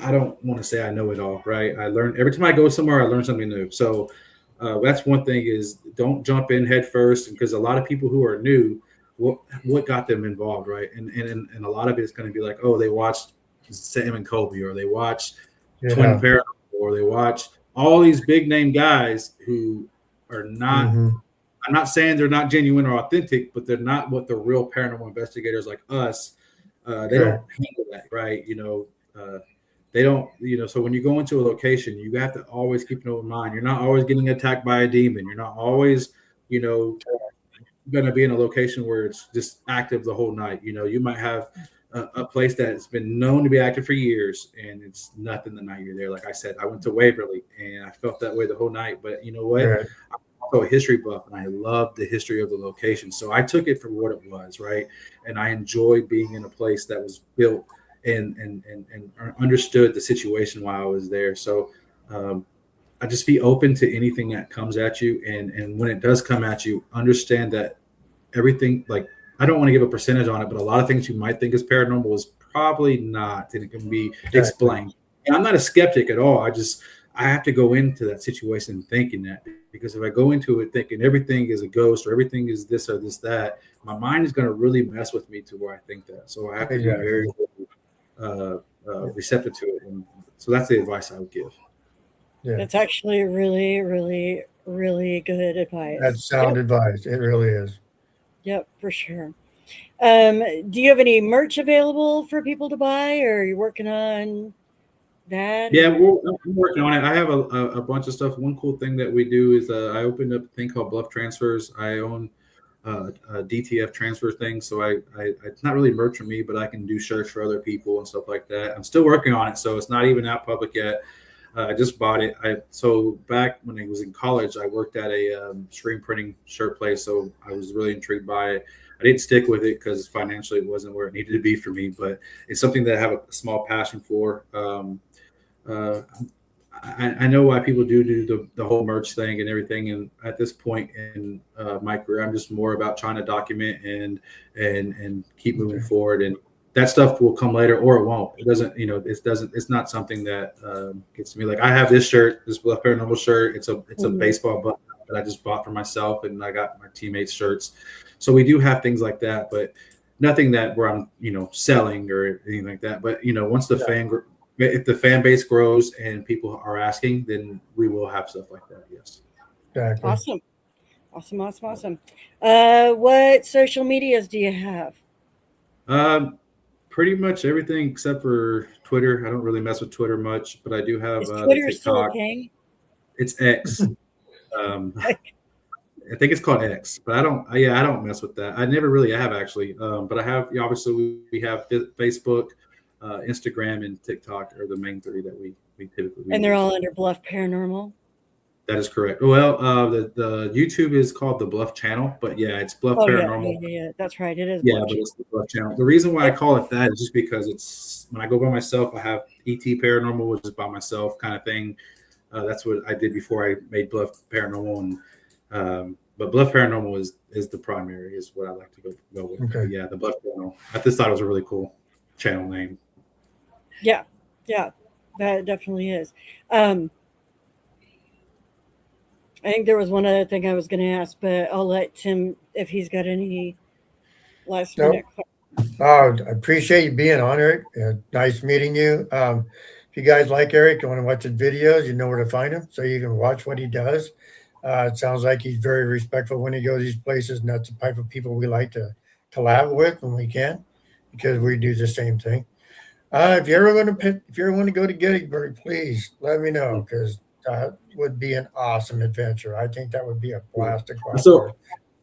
I don't want to say I know it all, right? I learn every time I go somewhere, I learn something new. So that's one thing, is don't jump in head first, because a lot of people who are new, what got them involved, right? And a lot of it is going to be like, oh, they watched Sam and Kobe, or they watch Yeah. Twin Paranormal, or they watch all these big name guys who are not. Mhm. I'm not saying they're not genuine or authentic, but they're not what the real paranormal investigators like us. They don't Correct. handle that right. They don't. So when you go into a location, you have to always keep an open mind. You're not always getting attacked by a demon. You're not always, going to be in a location where it's just active the whole night. You might have a place that's been known to be active for years, and it's nothing the night you're there. Like I said, I went to Waverly, and I felt that way the whole night. But you know what? Right. I'm also a history buff, and I love the history of the location. So I took it for what it was, right? And I enjoyed being in a place that was built and understood the situation while I was there. So I just be open to anything that comes at you, and when it does come at you, understand that everything, like, I don't want to give a percentage on it, but a lot of things you might think is paranormal is probably not, and it can be explained. And I'm not a skeptic at all. I have to go into that situation thinking that, because if I go into it thinking everything is a ghost or everything is this or this, that, my mind is going to really mess with me to where I think that. So I have to be very receptive to it. And so that's the advice I would give. Yeah. It's actually really, really, really good advice. That's sound advice. It really is. Yep, for sure. Do you have any merch available for people to buy, or are you working on that? Yeah, I'm working on it. I have a bunch of stuff. One cool thing that we do is I opened up a thing called Bluff Transfers. I own a DTF transfer thing, so I it's not really merch for me, but I can do shirts for other people and stuff like that. I'm still working on it, so it's not even out public yet. I just bought it. So back when I was in college, I worked at a screen printing shirt place, so I was really intrigued by it. I didn't stick with it because financially it wasn't where it needed to be for me, but it's something that I have a small passion for. I know why people do the whole merch thing and everything. And at this point in my career, I'm just more about trying to document and keep moving forward. And that stuff will come later, or it won't. It doesn't. It's not something that gets to me. Like I have this shirt, this Bluff Paranormal shirt. It's a baseball button that I just bought for myself, and I got my teammates' shirts. So we do have things like that, but nothing that where I'm selling or anything like that. But once the if the fan base grows and people are asking, then we will have stuff like that. Yes. Exactly. Awesome. What social medias do you have? Pretty much everything except for Twitter. I don't really mess with Twitter much, but I do have Is the Twitter still a TikTok. thing? It's X. I think it's called X, but I don't mess with that. I never really have actually. But I have, obviously we have Facebook, Instagram, and TikTok are the main three that we typically use. And they're all under Bluff Paranormal? That is correct. Well, the YouTube is called the Bluff Channel, but yeah, it's Bluff Paranormal. Yeah, that's right. It is. Yeah, but it's the Bluff Channel. The reason why I call it that is just because it's when I go by myself, I have ET Paranormal, which is by myself kind of thing. That's what I did before I made Bluff Paranormal, and but Bluff Paranormal is the primary, is what I like to go with. Okay. But yeah, the Bluff Channel. I just thought it was a really cool channel name. Yeah, that definitely is. I think there was one other thing I was going to ask, but I'll let Tim, if he's got any last minute. I appreciate you being on, Eric. Nice meeting you. If you guys like Eric, you want to watch his videos, you know where to find him, so you can watch what he does. It sounds like he's very respectful when he goes these places, and that's the type of people we like to collab with when we can, because we do the same thing. If you ever want to go to Gettysburg, please let me know, because that would be an awesome adventure. I think that would be a blast to go out So, there.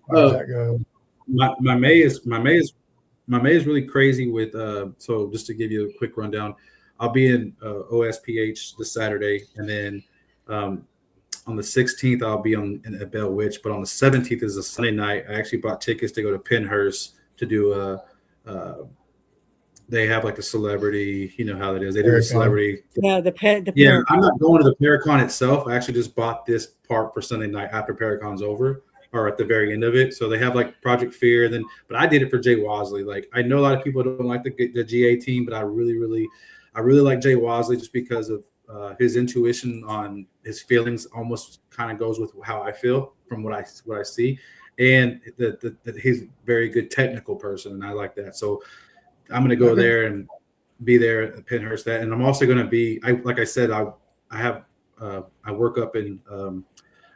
How does that go? My May is really crazy with so just to give you a quick rundown, I'll be in OSPH this Saturday, and then on the 16th I'll be at Bell Witch, but on the 17th is a Sunday night. I actually bought tickets to go to Pennhurst to do they have like a celebrity, you know how it is. They do a celebrity. Yeah, Yeah, I'm not going to the Paracon itself. I actually just bought this part for Sunday night after Paracon's over, or at the very end of it. So they have like Project Fear, but I did it for Jay Wasley. Like I know a lot of people don't like the GA team, but I really like Jay Wasley just because of his intuition on his feelings. Almost kind of goes with how I feel from what I see, and that he's a very good technical person, and I like that. So I'm going to go there, and be there at Penhurst. And I'm also going to be, like I said, I work up in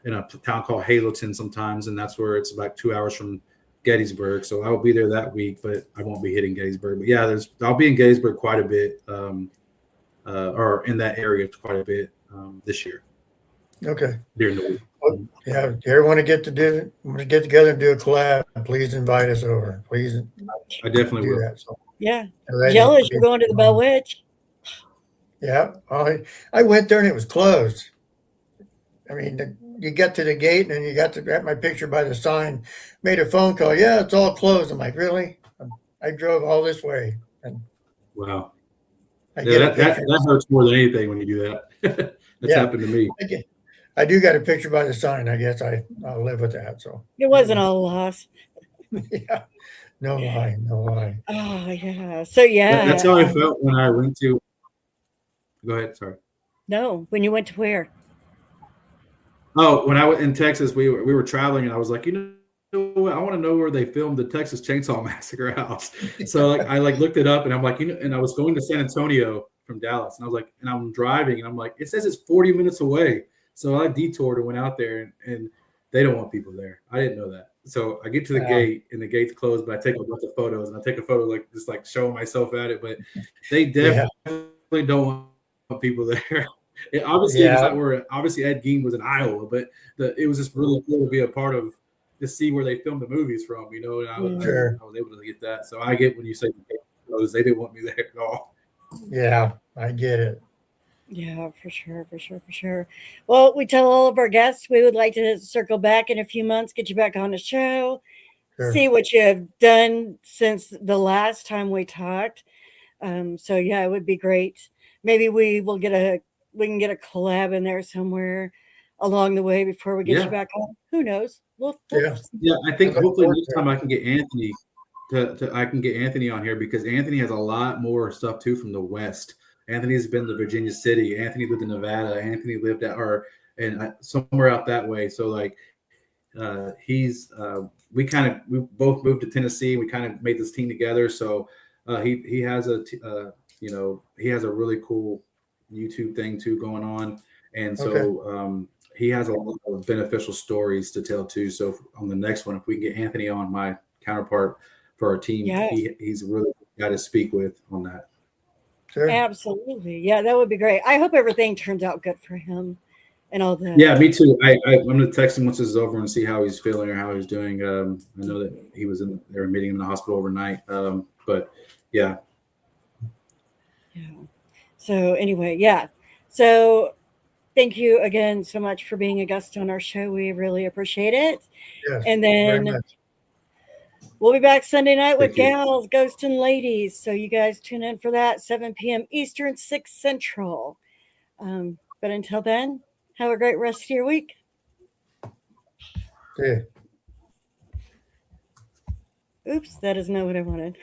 a town called Hazleton sometimes, and that's where it's about 2 hours from Gettysburg. So I will be there that week, but I won't be hitting Gettysburg. But yeah, I'll be in Gettysburg quite a bit, or in that area quite a bit this year. Okay. During the week. Well, yeah. If you ever want to get together and do a collab, please invite us over. Please. I definitely do will. that. So, Yeah. that Jealous would be you're going to the Bell Witch. Yeah. I went there and it was closed. I mean, you get to the gate and you got to grab my picture by the sign, made a phone call. Yeah, it's all closed. I'm like, really? I drove all this way. And Wow. I Yeah, get a that picture. hurts more than anything when you do that. That's happened to me. I do got a picture by the sign. I guess I'll live with that. So It wasn't all a loss. yeah, no lie. Oh yeah. So yeah. That's how I felt when I went to. Go ahead. Sorry. No, when you went to where? Oh, when I was in Texas, we were traveling, and I was like, what? I want to know where they filmed the Texas Chainsaw Massacre house. So I looked it up, and I'm like, and I was going to San Antonio from Dallas, and I was like, and I'm driving, and I'm like, it says it's 40 minutes away. So I detoured and went out there, and they don't want people there. I didn't know that. So I get to the gate, and the gate's closed, but I take a bunch of photos, and I take a photo just showing myself at it. But they definitely don't want people there. Obviously Ed Gein was in Iowa, but it was just really cool to be a part of, to see where they filmed the movies from, and I was able to get that. So I get when you say they didn't want me there at all. Yeah, I get it. Yeah, for sure. Well, we tell all of our guests we would like to circle back in a few months, get you back on the show, see what you have done since the last time we talked. So yeah, it would be great. Maybe we can get a collab in there somewhere along the way before we get you back on. Who knows? Yeah. I think hopefully next time I can get Anthony I can get Anthony on here, because Anthony has a lot more stuff too from the West. Anthony's been to Virginia City. Anthony lived in Nevada. Anthony lived somewhere out that way. So we both moved to Tennessee. We kind of made this team together. So he has he has a really cool YouTube thing too going on, and so he has a lot of beneficial stories to tell too. So on the next one, if we can get Anthony on, my counterpart for our team, he's really got to speak with on that. Sure. Absolutely. Yeah, that would be great. I hope everything turns out good for him and all that. Yeah, me too. I'm going to text him once this is over and see how he's feeling or how he's doing. I know that they were meeting him in the hospital overnight. But yeah. Yeah. So anyway, yeah. So thank you again so much for being a guest on our show. We really appreciate it. Yes, and then we'll be back Sunday night with Gals, Ghosts, and Ladies. So you guys tune in for that, 7 p.m. Eastern, 6 Central. But until then, have a great rest of your week. Yeah. Oops, that is not what I wanted.